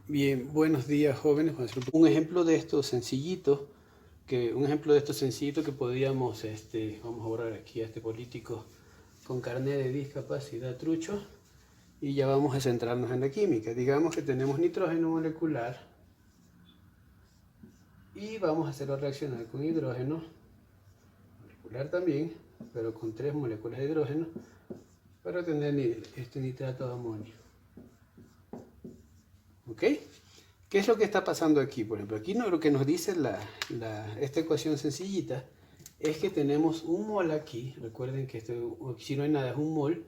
Bien, buenos días jóvenes. Vamos a hacer un ejemplo de esto sencillito, que podríamos, vamos a borrar aquí a este político con carnet de discapacidad trucho y ya vamos a centrarnos en la química. Digamos que tenemos nitrógeno molecular y vamos a hacerlo reaccionar con hidrógeno molecular también, pero con 3 moléculas de hidrógeno para obtener este nitrato de amonio. ¿Ok? ¿Qué es lo que está pasando aquí? Por ejemplo, aquí lo que nos dice esta ecuación sencillita es que tenemos un mol aquí. Recuerden que esto, si no hay nada, es un mol.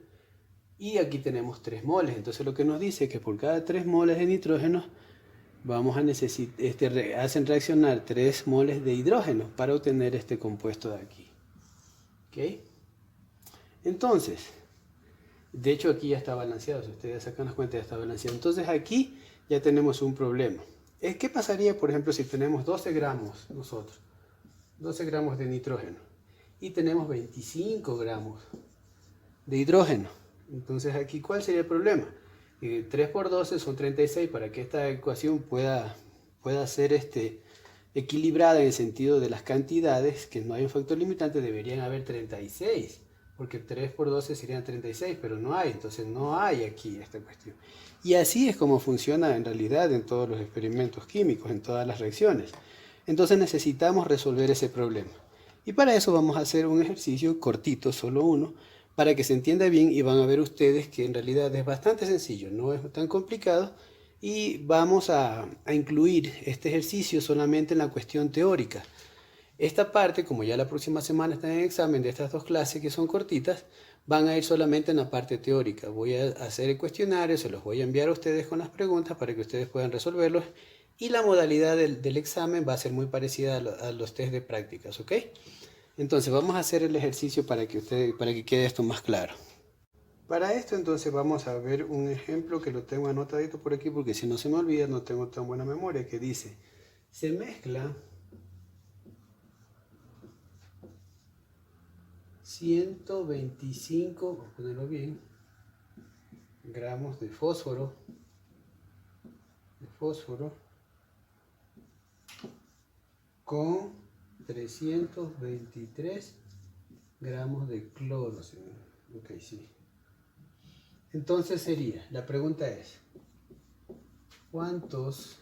Y aquí tenemos 3 moles. Entonces lo que nos dice es que por cada 3 moles de nitrógeno vamos a necesitar, hacen reaccionar 3 moles de hidrógeno para obtener este compuesto de aquí. ¿Ok? Entonces, de hecho aquí ya está balanceado. Si ustedes sacan las cuentas ya está balanceado. Entonces aquí ya tenemos un problema. ¿Qué pasaría, por ejemplo, si tenemos 12 gramos nosotros? 12 gramos de nitrógeno y tenemos 25 gramos de hidrógeno. Entonces aquí, ¿cuál sería el problema? 3 por 12 son 36. Para que esta ecuación pueda ser equilibrada en el sentido de las cantidades, que no hay un factor limitante, deberían haber 36. Porque 3 por 12 serían 36, pero no hay. Entonces no hay aquí esta cuestión. Y así es como funciona en realidad en todos los experimentos químicos, en todas las reacciones. Entonces necesitamos resolver ese problema. Y para eso vamos a hacer un ejercicio cortito, solo uno, para que se entienda bien y van a ver ustedes que en realidad es bastante sencillo, no es tan complicado. Y vamos a incluir este ejercicio solamente en la cuestión teórica. Esta parte, como ya la próxima semana está en examen de estas dos clases que son cortitas, van a ir solamente en la parte teórica. Voy a hacer el cuestionario, se los voy a enviar a ustedes con las preguntas para que ustedes puedan resolverlos. Y la modalidad del examen va a ser muy parecida a los test de prácticas, ¿ok? Entonces vamos a hacer el ejercicio para que quede esto más claro. Para esto entonces vamos a ver un ejemplo que lo tengo anotadito por aquí porque si no se me olvida, no tengo tan buena memoria, que dice: se mezcla 125, vamos a ponerlo bien, gramos de fósforo con 323 gramos de cloro. Ok, sí. Entonces sería, la pregunta es, ¿cuántos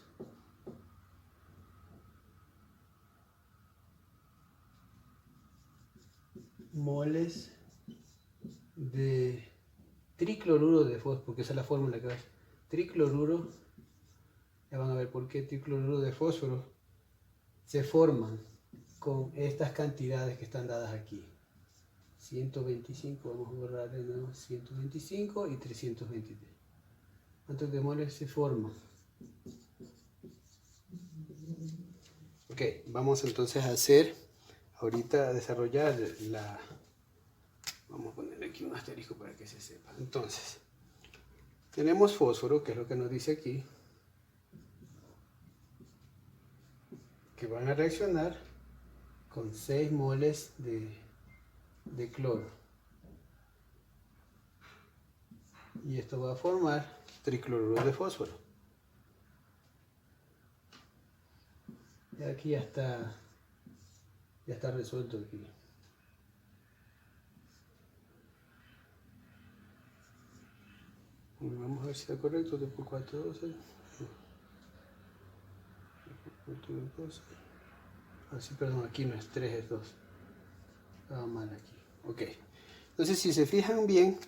moles de tricloruro de fósforo? Porque esa es la fórmula que va a ser tricloruro. Ya van a ver por qué tricloruro de fósforo se forman con estas cantidades que están dadas aquí. 125, vamos a borrar de nuevo, 125 y 323. ¿Cuántos de moles se forman? Ok, vamos entonces a hacer, ahorita a desarrollar vamos a poner aquí un asterisco para que se sepa. Entonces, tenemos fósforo, que es lo que nos dice aquí, que van a reaccionar con 6 moles de cloro. Y esto va a formar tricloruro de fósforo. Y aquí ya está resuelto aquí. Vamos a ver si está correcto. 2 por 4, 12. 2 por 4, 12. Así, perdón, aquí no es 3, es 2. Estaba mal aquí. Ok. Entonces, si se fijan bien,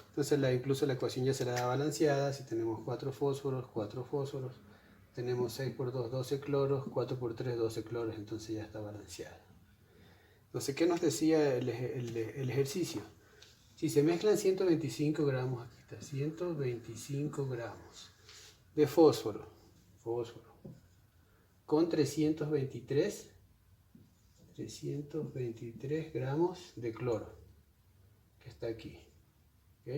entonces incluso la ecuación ya se la da balanceada. Si tenemos 4 fósforos, tenemos 6 por 2, 12 cloros, 4 por 3, 12 cloros, entonces ya está balanceada. Entonces, ¿qué nos decía el ejercicio? Si se mezclan 125 gramos, aquí está, 125 gramos de fósforo, con 323 gramos de cloro, que está aquí, ¿ok?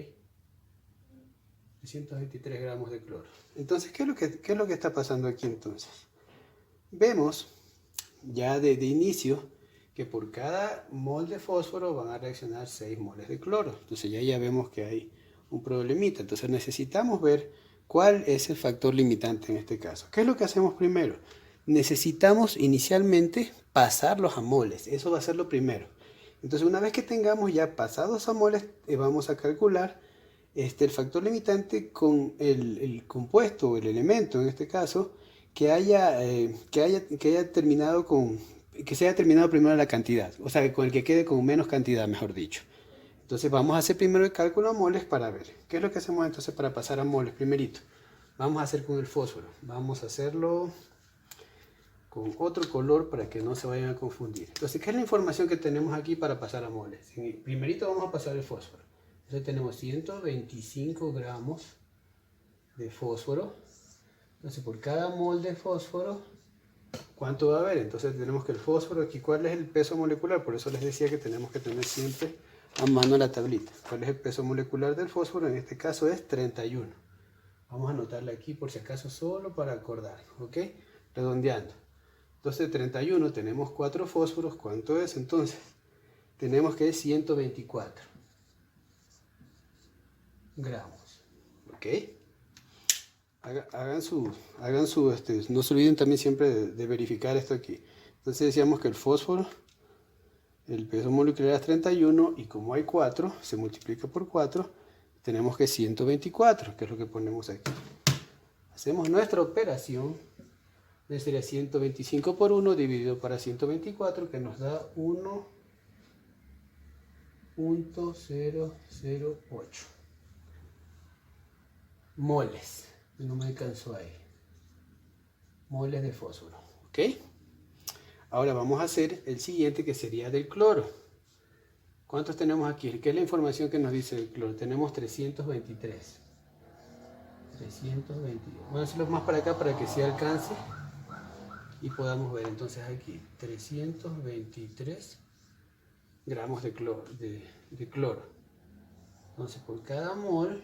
323 gramos de cloro. Entonces, ¿qué es lo que está pasando aquí entonces? Vemos ya de inicio que por cada mol de fósforo van a reaccionar 6 moles de cloro. Entonces ya vemos que hay un problemita. Entonces necesitamos ver ¿Cuál es el factor limitante en este caso? ¿Qué es lo que hacemos primero? Necesitamos inicialmente pasarlos a moles. Eso va a ser lo primero. Entonces, una vez que tengamos ya pasados a moles, vamos a calcular el factor limitante con el compuesto o el elemento, en este caso, que haya terminado que se haya terminado primero la cantidad. O sea, con el que quede con menos cantidad, mejor dicho. Entonces vamos a hacer primero el cálculo a moles para ver. ¿Qué es lo que hacemos entonces para pasar a moles? Primerito, vamos a hacer con el fósforo. Vamos a hacerlo con otro color para que no se vayan a confundir. Entonces, ¿qué es la información que tenemos aquí para pasar a moles? Primerito vamos a pasar el fósforo. Entonces tenemos 125 gramos de fósforo. Entonces por cada mol de fósforo, ¿cuánto va a haber? Entonces tenemos que el fósforo aquí, ¿cuál es el peso molecular? Por eso les decía que tenemos que tener siempre a mano la tablita. ¿Cuál es el peso molecular del fósforo? En este caso es 31. Vamos a anotarla aquí por si acaso solo para acordar, ¿ok? Redondeando. Entonces 31 tenemos 4 fósforos. ¿Cuánto es? Entonces tenemos que es 124 gramos, ¿ok? Hagan su, no se olviden también siempre de verificar esto aquí. Entonces decíamos que el fósforo, el peso molecular es 31 y como hay 4, se multiplica por 4, tenemos que 124, que es lo que ponemos aquí. Hacemos nuestra operación, sería 125 por 1 dividido para 124, que nos da 1.008 moles. No me alcanzó ahí. Moles de fósforo, ¿ok? Ahora vamos a hacer el siguiente, que sería del cloro. ¿Cuántos tenemos aquí? ¿Qué es la información que nos dice el cloro? Tenemos 323. 320. Voy a hacerlo más para acá para que se alcance y podamos ver. Entonces aquí 323 gramos de cloro. Entonces por cada mol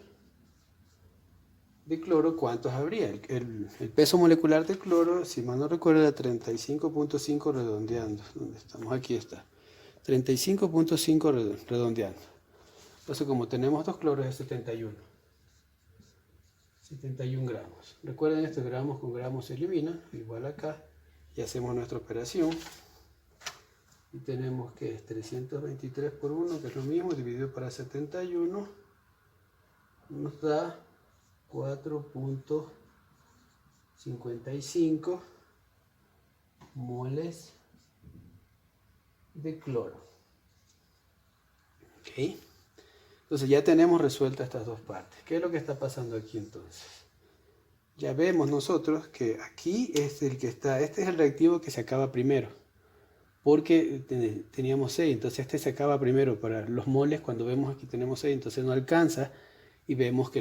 de cloro, ¿cuántos habría? El peso molecular de cloro, si mal no recuerdo, era 35.5 redondeando. ¿Dónde estamos? Aquí está. 35.5 redondeando. Entonces, como tenemos dos cloros, es 71. 71 gramos. Recuerden, estos gramos con gramos se eliminan, igual acá. Y hacemos nuestra operación. Y tenemos que es 323 por 1, que es lo mismo, dividido para 71. Nos da 4.55 moles de cloro. ¿Ok? Entonces ya tenemos resueltas estas dos partes. ¿Qué es lo que está pasando aquí entonces? Ya vemos nosotros que aquí es este es el reactivo que se acaba primero. Porque teníamos 6, entonces este se acaba primero para los moles. Cuando vemos aquí tenemos 6, entonces no alcanza y vemos que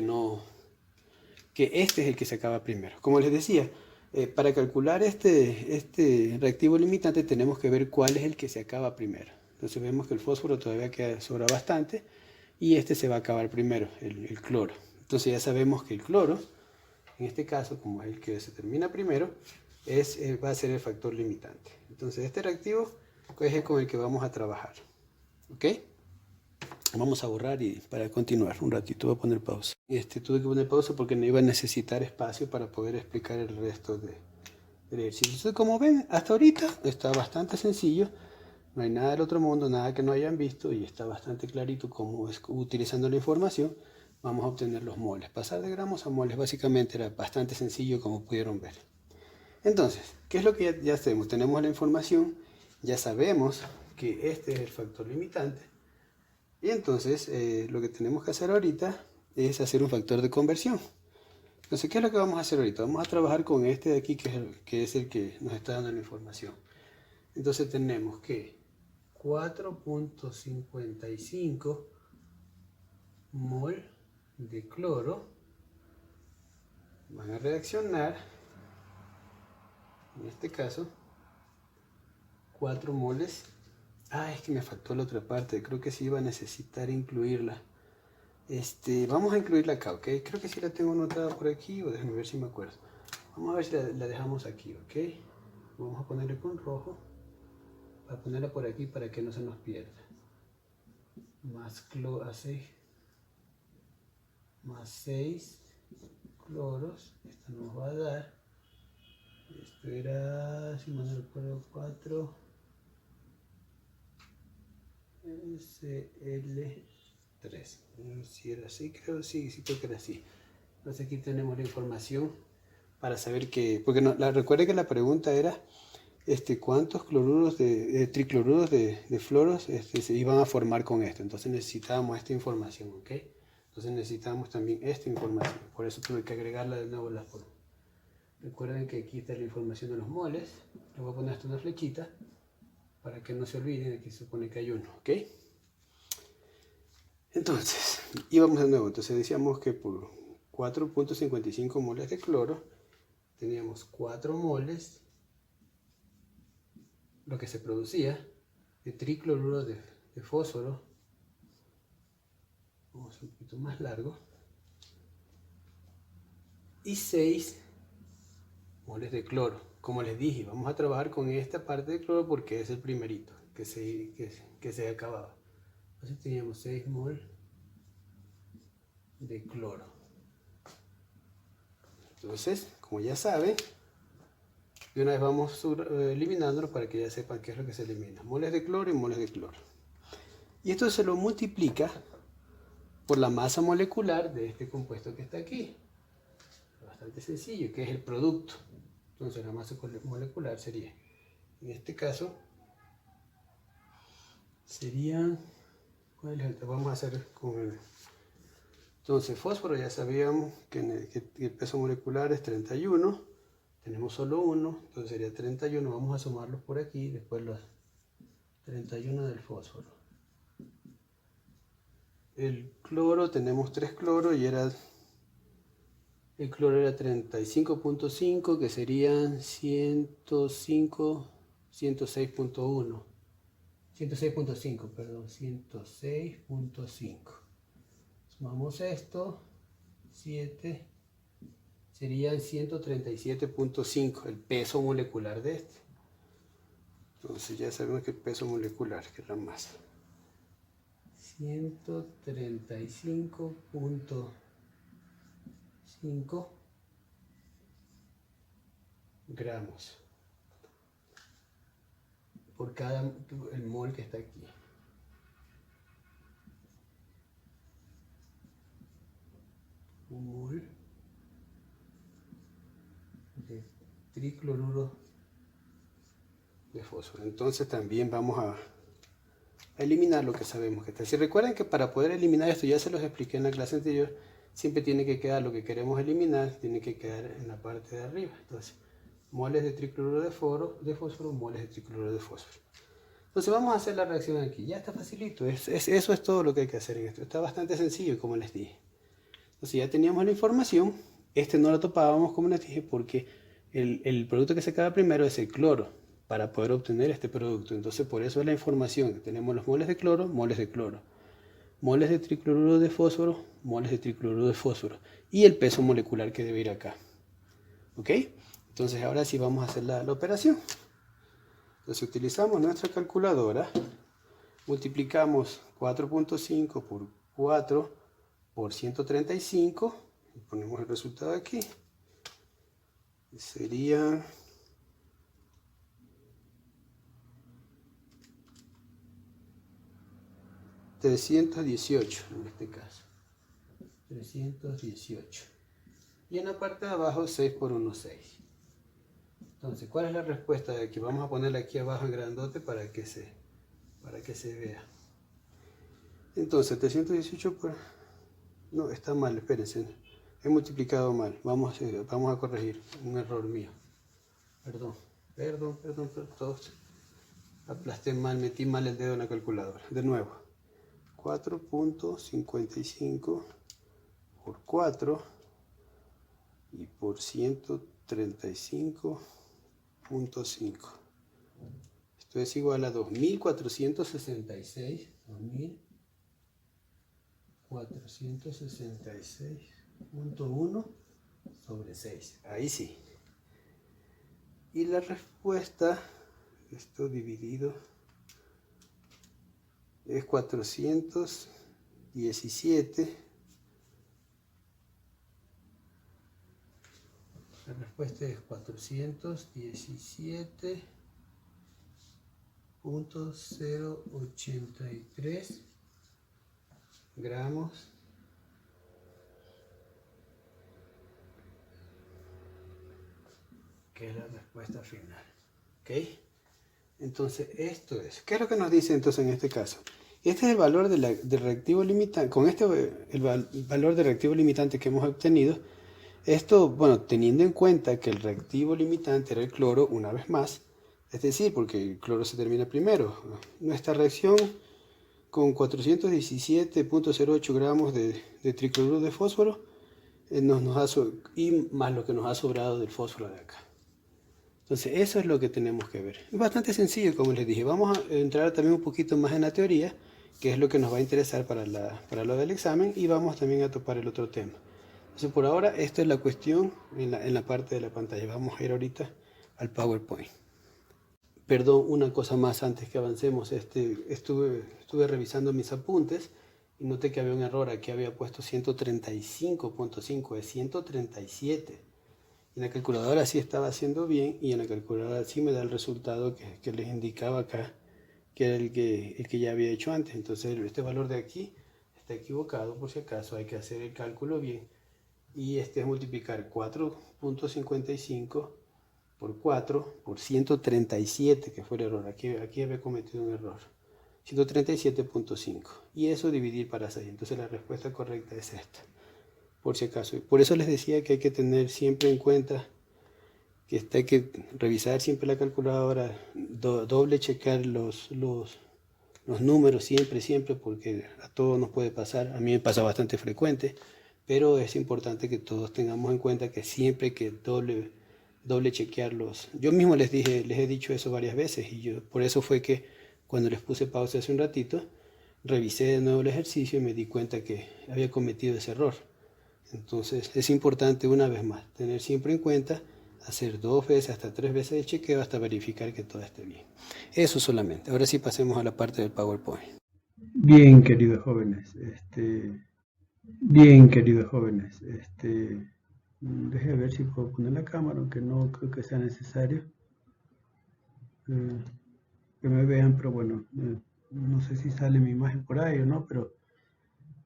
este es el que se acaba primero. Como les decía, para calcular este reactivo limitante tenemos que ver cuál es el que se acaba primero. Entonces vemos que el fósforo todavía sobra bastante y este se va a acabar primero, el cloro. Entonces ya sabemos que el cloro, en este caso, como es el que se termina primero, va a ser el factor limitante. Entonces este reactivo es el con el que vamos a trabajar. ¿Ok? Vamos a borrar y para continuar un ratito voy a poner pausa. Tuve que poner pausa porque no iba a necesitar espacio para poder explicar el resto del ejercicio. Entonces, como ven, hasta ahorita está bastante sencillo. No hay nada del otro mundo, nada que no hayan visto y está bastante clarito cómo es, utilizando la información vamos a obtener los moles. Pasar de gramos a moles básicamente era bastante sencillo, como pudieron ver. Entonces, ¿qué es lo que ya hacemos? Tenemos la información, ya sabemos que este es el factor limitante. Y entonces lo que tenemos que hacer ahorita es hacer un factor de conversión. Entonces, ¿qué es lo que vamos a hacer ahorita? Vamos a trabajar con este de aquí, que es el que nos está dando la información. Entonces tenemos que 4.55 mol de cloro van a reaccionar, en este caso, 4 moles. Es que me faltó la otra parte, creo que sí iba a necesitar incluirla. Vamos a incluirla acá, ¿ok? Creo que sí la tengo anotada por aquí, o déjenme ver si me acuerdo. Vamos a ver si la dejamos aquí, ¿ok? Vamos a ponerle con rojo, para ponerla por aquí para que no se nos pierda. Más cloro, así, más 6 cloros. Esto nos va a dar, esto era, si mal no recuerdo, 4 Cl3. Si era así, creo, sí creo que era así. Entonces aquí tenemos la información para saber que, porque no, recuerde que la pregunta era cuántos cloruros tricloruros de fluoros se iban a formar con esto. Entonces necesitábamos esta información, ¿ok? Entonces necesitábamos también esta información. Por eso tuve que agregarla de nuevo a la forma. Recuerden que aquí está la información de los moles. Le voy a poner hasta una flechita para que no se olviden. Aquí se supone que hay uno, ¿ok? Entonces, íbamos de nuevo. Entonces decíamos que por 4.55 moles de cloro teníamos 4 moles, lo que se producía, de tricloruro de fósforo. Vamos un poquito más largo. Y 6 moles de cloro. Como les dije, vamos a trabajar con esta parte de cloro porque es el primerito que se acababa. Entonces teníamos 6 moles de cloro. Entonces, como ya saben, de una vez vamos eliminándolo para que ya sepan qué es lo que se elimina. Moles de cloro y moles de cloro. Y esto se lo multiplica por la masa molecular de este compuesto que está aquí. Bastante sencillo, que es el producto. Entonces la masa molecular sería, en este caso, serían, vamos a hacer con el, entonces fósforo ya sabíamos que el peso molecular es 31, tenemos solo uno, entonces sería 31, vamos a sumarlos por aquí, después los 31 del fósforo. El cloro, tenemos 3 cloros y el cloro era 35.5, que serían 106.1. 106.5, perdón, 106.5. Sumamos esto, 7, serían 137.5, el peso molecular de este. Entonces ya sabemos que el peso molecular, que es la masa. 135.5 gramos por cada el mol que está aquí. Un mol de tricloruro de fósforo. Entonces también vamos a eliminar lo que sabemos que está. Si recuerdan que para poder eliminar esto, ya se los expliqué en la clase anterior, siempre tiene que quedar lo que queremos eliminar, tiene que quedar en la parte de arriba. Entonces, moles de tricloruro de fósforo, moles de tricloruro de fósforo. Entonces vamos a hacer la reacción aquí. Ya está facilito. Eso es todo lo que hay que hacer en esto. Está bastante sencillo, como les dije. Entonces ya teníamos la información. No lo topábamos, como les dije, porque el producto que se acaba primero es el cloro, para poder obtener este producto. Entonces por eso es la información. Tenemos los moles de cloro, moles de cloro. Moles de tricloruro de fósforo, moles de tricloruro de fósforo. Y el peso molecular que debe ir acá. ¿Ok? Entonces ahora sí vamos a hacer la operación. Entonces utilizamos nuestra calculadora, multiplicamos 4.5 por 4 por 135 y ponemos el resultado aquí. Sería 318 en este caso. 318. Y en la parte de abajo 6 por 1, 6. Entonces, ¿cuál es la respuesta de aquí? Vamos a ponerla aquí abajo en grandote para que se vea. Entonces, 318 por... No, está mal, espérense. He multiplicado mal. Vamos a corregir un error mío. Perdón. Todos. Aplasté mal, metí mal el dedo en la calculadora. De nuevo. 4.55 por 4 y por 135.5. Esto es igual a 2466.1 sobre 6. Ahí sí. Y la respuesta, esto dividido, es 417 La respuesta es 417.083 gramos que es la respuesta final. ¿Ok? Entonces, esto es. ¿Qué es lo que nos dice entonces en este caso? Este es el valor del reactivo limitante. Con este, valor de reactivo limitante que hemos obtenido, esto, bueno, teniendo en cuenta que el reactivo limitante era el cloro, una vez más, es decir, porque el cloro se termina primero. Nuestra reacción con 417.08 gramos de tricloruro de fósforo y más lo que nos ha sobrado del fósforo de acá. Entonces eso es lo que tenemos que ver. Es bastante sencillo, como les dije. Vamos a entrar también un poquito más en la teoría, que es lo que nos va a interesar para lo del examen, y vamos también a topar el otro tema. Entonces por ahora esta es la cuestión en la parte de la pantalla. Vamos a ir ahorita al PowerPoint. Perdón, una cosa más antes que avancemos. Estuve revisando mis apuntes y noté que había un error. Aquí había puesto 135.5, es 137. En la calculadora sí estaba haciendo bien y en la calculadora sí me da el resultado que les indicaba acá, que era el que ya había hecho antes. Entonces este valor de aquí está equivocado, por si acaso hay que hacer el cálculo bien. Y este es multiplicar 4.55 por 4 por 137, que fue el error. Aquí había cometido un error. 137.5. Y eso dividir para 6. Entonces la respuesta correcta es esta. Por si acaso. Por eso les decía que hay que tener siempre en cuenta que hay que revisar siempre la calculadora, doble checar los números siempre, porque a todos nos puede pasar. A mí me pasa bastante frecuente, pero es importante que todos tengamos en cuenta que siempre hay que doble chequearlos. Yo mismo les he dicho eso varias veces, y por eso fue que cuando les puse pausa hace un ratito, revisé de nuevo el ejercicio y me di cuenta que había cometido ese error. Entonces es importante, una vez más, tener siempre en cuenta hacer 2 veces hasta 3 veces el chequeo hasta verificar que todo esté bien. Eso solamente. Ahora sí pasemos a la parte del PowerPoint. Bien, queridos jóvenes. Deje ver si puedo poner la cámara, aunque no creo que sea necesario que me vean, pero bueno, no sé si sale mi imagen por ahí o no, pero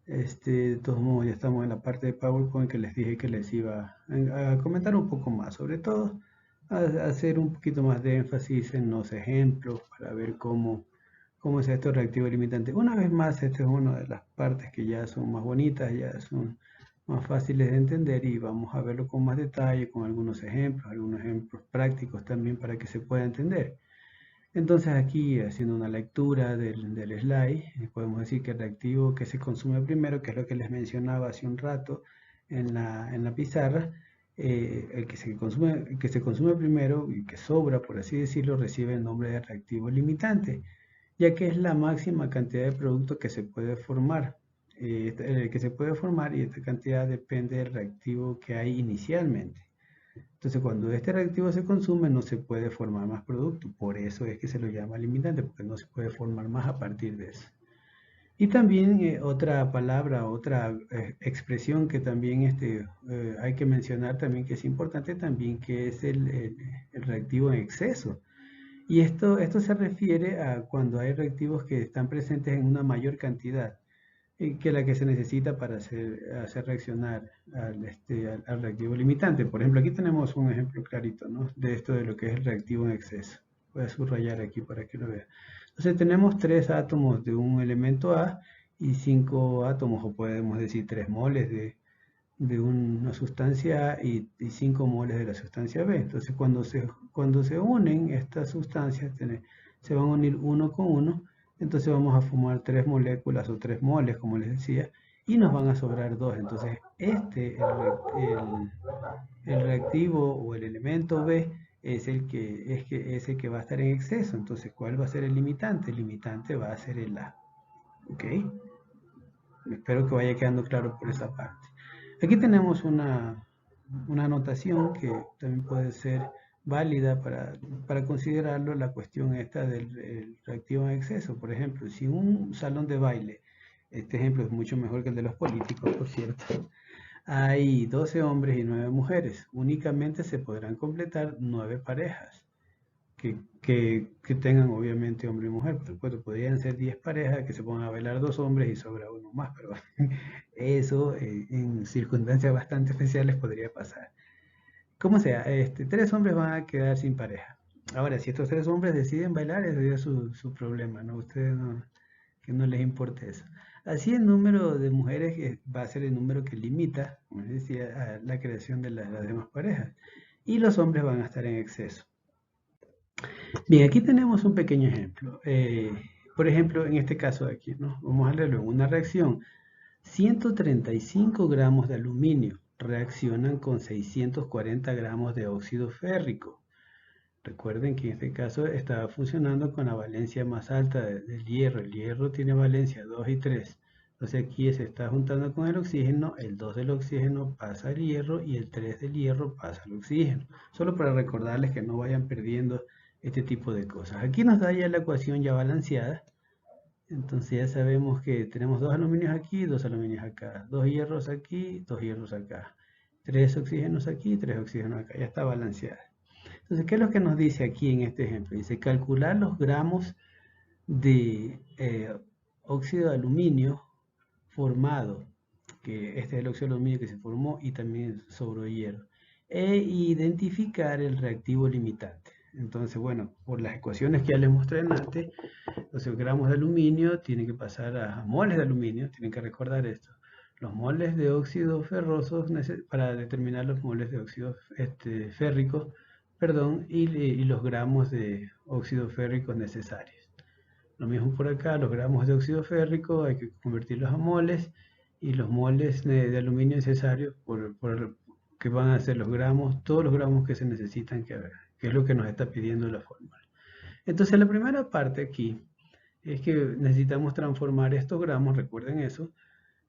de todos modos ya estamos en la parte de PowerPoint que les dije que les iba a comentar un poco más, sobre todo a hacer un poquito más de énfasis en los ejemplos para ver cómo es esto reactivo limitante. Una vez más, esta es una de las partes que ya son más bonitas, ya son más fáciles de entender, y vamos a verlo con más detalle, con algunos ejemplos prácticos también para que se pueda entender. Entonces aquí, haciendo una lectura del slide, podemos decir que el reactivo que se consume primero, que es lo que les mencionaba hace un rato en la pizarra, el que se consume primero y que sobra, por así decirlo, recibe el nombre de reactivo limitante, ya que es la máxima cantidad de producto que se puede formar. Y esta cantidad depende del reactivo que hay inicialmente. Entonces, cuando este reactivo se consume, no se puede formar más producto. Por eso es que se lo llama limitante, porque no se puede formar más a partir de eso. Y también otra palabra, otra expresión que también hay que mencionar también, que es importante también, que es el reactivo en exceso. Y esto se refiere a cuando hay reactivos que están presentes en una mayor cantidad que la que se necesita para hacer reaccionar al reactivo limitante. Por ejemplo, aquí tenemos un ejemplo clarito, ¿no?, de esto de lo que es el reactivo en exceso. Voy a subrayar aquí para que lo vean. Entonces tenemos 3 átomos de un elemento A y 5 átomos, o podemos decir 3 moles de una sustancia A y 5 moles de la sustancia B. Entonces cuando se unen estas sustancias, se van a unir uno con uno. Entonces vamos a formar 3 moléculas o 3 moles, como les decía, y nos van a sobrar 2. Entonces el reactivo o el elemento B es el que va a estar en exceso. Entonces, ¿cuál va a ser el limitante? El limitante va a ser el A. ¿Ok? Espero que vaya quedando claro por esa parte. Aquí tenemos una anotación que también puede ser válida para considerarlo, la cuestión esta del reactivo en exceso. Por ejemplo, si un salón de baile, este ejemplo es mucho mejor que el de los políticos, por cierto, hay 12 hombres y 9 mujeres. Únicamente se podrán completar 9 parejas que tengan obviamente hombre y mujer. Por supuesto, podrían ser 10 parejas que se pongan a bailar 2 hombres y sobra uno más, pero eso en circunstancias bastante especiales podría pasar. Como sea, 3 hombres van a quedar sin pareja. Ahora, si estos 3 hombres deciden bailar, ese es su problema, ¿no? Ustedes no, que no les importe eso. Así el número de mujeres va a ser el número que limita, como les decía, a la creación de las demás parejas. Y los hombres van a estar en exceso. Bien, aquí tenemos un pequeño ejemplo. Por ejemplo, en este caso de aquí, ¿no? Vamos a leerlo. Una reacción. 135 gramos de aluminio reaccionan con 640 gramos de óxido férrico. Recuerden que en este caso estaba funcionando con la valencia más alta del hierro. El hierro tiene valencia 2 y 3. Entonces aquí se está juntando con el oxígeno. El 2 del oxígeno pasa al hierro y el 3 del hierro pasa al oxígeno. Solo para recordarles que no vayan perdiendo este tipo de cosas. Aquí nos da ya la ecuación ya balanceada. Entonces ya sabemos que tenemos 2 aluminios aquí, 2 aluminios acá, 2 hierros aquí, 2 hierros acá, 3 oxígenos aquí, 3 oxígenos acá. Ya está balanceada. Entonces, ¿qué es lo que nos dice aquí en este ejemplo? Dice calcular los gramos de óxido de aluminio formado, que este es el óxido de aluminio que se formó y también sobró hierro, e identificar el reactivo limitante. Entonces, bueno, por las ecuaciones que ya les mostré antes, los gramos de aluminio tienen que pasar a moles de aluminio, tienen que recordar esto. Los moles de óxido ferrosos para determinar los moles de óxido férricos, perdón, y los gramos de óxido férricos necesarios. Lo mismo por acá, los gramos de óxido férrico hay que convertirlos a moles y los moles de aluminio necesarios que van a ser los gramos, todos los gramos que se necesitan, que es lo que nos está pidiendo la fórmula. Entonces la primera parte aquí es que necesitamos transformar estos gramos, recuerden eso,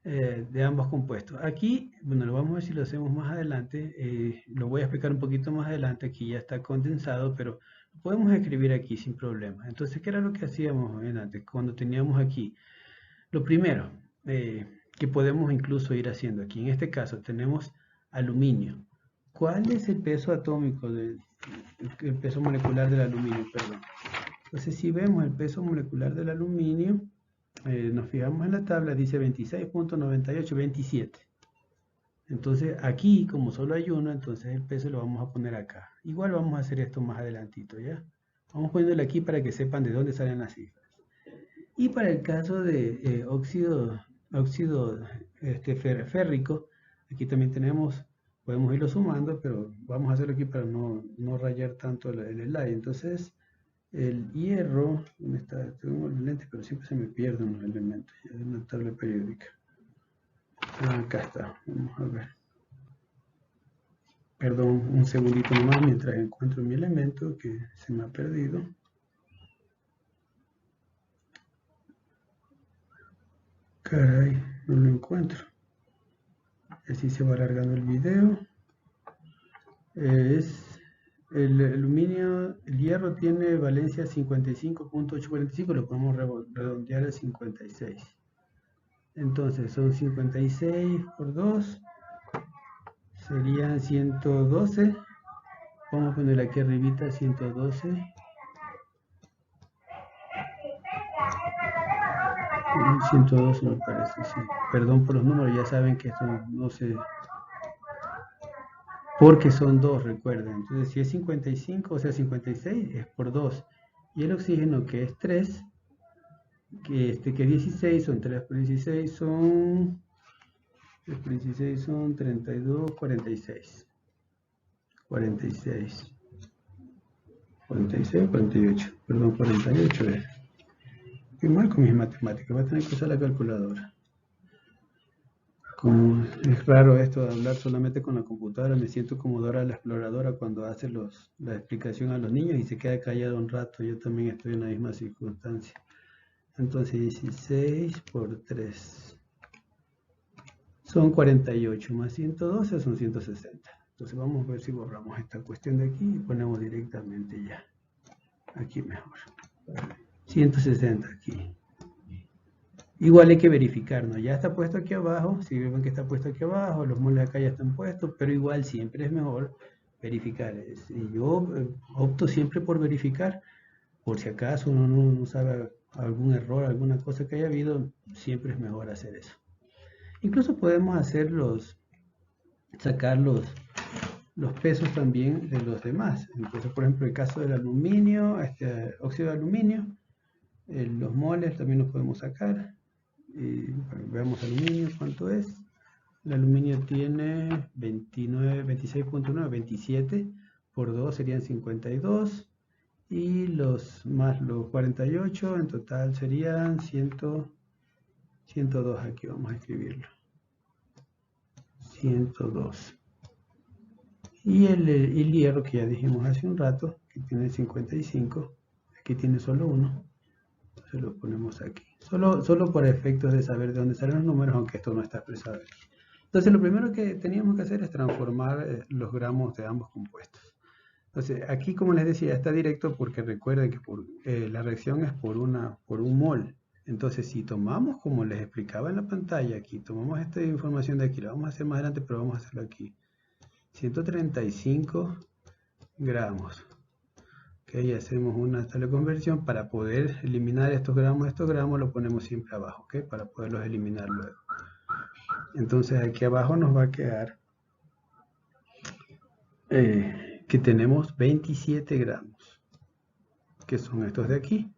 de ambos compuestos. Aquí, bueno, lo vamos a ver si lo hacemos más adelante, lo voy a explicar un poquito más adelante, aquí ya está condensado, pero lo podemos escribir aquí sin problema. Entonces, ¿qué era lo que hacíamos antes? Cuando teníamos aquí, lo primero que podemos incluso ir haciendo aquí, en este caso tenemos aluminio. ¿Cuál es el peso atómico, el peso molecular del aluminio? Perdón. Entonces, si vemos el peso molecular del aluminio, nos fijamos en la tabla, dice 26.98, 27. Entonces, aquí, como solo hay uno, entonces el peso lo vamos a poner acá. Igual vamos a hacer esto más adelantito, ¿ya? Vamos poniéndolo aquí para que sepan de dónde salen las cifras. Y para el caso de óxido férrico, aquí también tenemos, podemos irlo sumando, pero vamos a hacerlo aquí para no rayar tanto el slide. Entonces, el hierro, ¿dónde está? Tengo los lentes, pero siempre se me pierden los elementos. Ya de una tabla periódica. Acá está, vamos a ver. Perdón, un segundito nomás mientras encuentro mi elemento que se me ha perdido. Caray, no lo encuentro. Así se va alargando el video. Es el aluminio, el hierro tiene valencia 55.845, lo podemos redondear a 56. Entonces son 56 por 2, serían 112. Vamos a poner aquí arribita 112. 112 me parece, sí. Perdón por los números, ya saben que esto no se... Porque son 2, recuerden. Entonces, si es 55, o sea, 56 es por 2. Y el oxígeno, que es 3, que 16, son 3 por 16, son... 3 por 16 son 32, 46. 46. 46, 48. Perdón, 48 es. Estoy mal con mis matemáticas, voy a tener que usar la calculadora. Como es raro esto de hablar solamente con la computadora, me siento como Dora la exploradora cuando hace la explicación a los niños y se queda callado un rato. Yo también estoy en la misma circunstancia. Entonces 16 por 3 son 48, más 112 son 160. Entonces vamos a ver si borramos esta cuestión de aquí y ponemos directamente ya. Aquí mejor. 160 aquí. Igual hay que verificar, ¿no? Ya está puesto aquí abajo, si ven que está puesto aquí abajo, los moles acá ya están puestos, pero igual siempre es mejor verificar. Y yo opto siempre por verificar, por si acaso uno no sabe algún error, alguna cosa que haya habido, siempre es mejor hacer eso. Incluso podemos sacar los pesos también de los demás. Entonces, por ejemplo, el caso del aluminio, este óxido de aluminio, los moles también los podemos sacar. Y, bueno, veamos aluminio, ¿cuánto es? El aluminio tiene 29, 26.9, 27 por 2 serían 52 y los más los 48 en total serían 102. Aquí vamos a escribirlo. 102. Y el hierro que ya dijimos hace un rato, que tiene 55, aquí tiene solo uno, se lo ponemos aquí. Solo por efectos de saber de dónde salen los números, aunque esto no está expresado aquí. Entonces lo primero que teníamos que hacer es transformar los gramos de ambos compuestos. Entonces aquí, como les decía, está directo porque recuerden que la reacción es por un mol. Entonces si tomamos, como les explicaba en la pantalla, aquí tomamos esta información de aquí, la vamos a hacer más adelante, pero vamos a hacerlo aquí. 135 gramos. Okay, hacemos una tabla conversión para poder eliminar estos gramos lo ponemos siempre abajo, ¿okay? Para poderlos eliminar luego. Entonces aquí abajo nos va a quedar que tenemos 27 gramos, que son estos de aquí,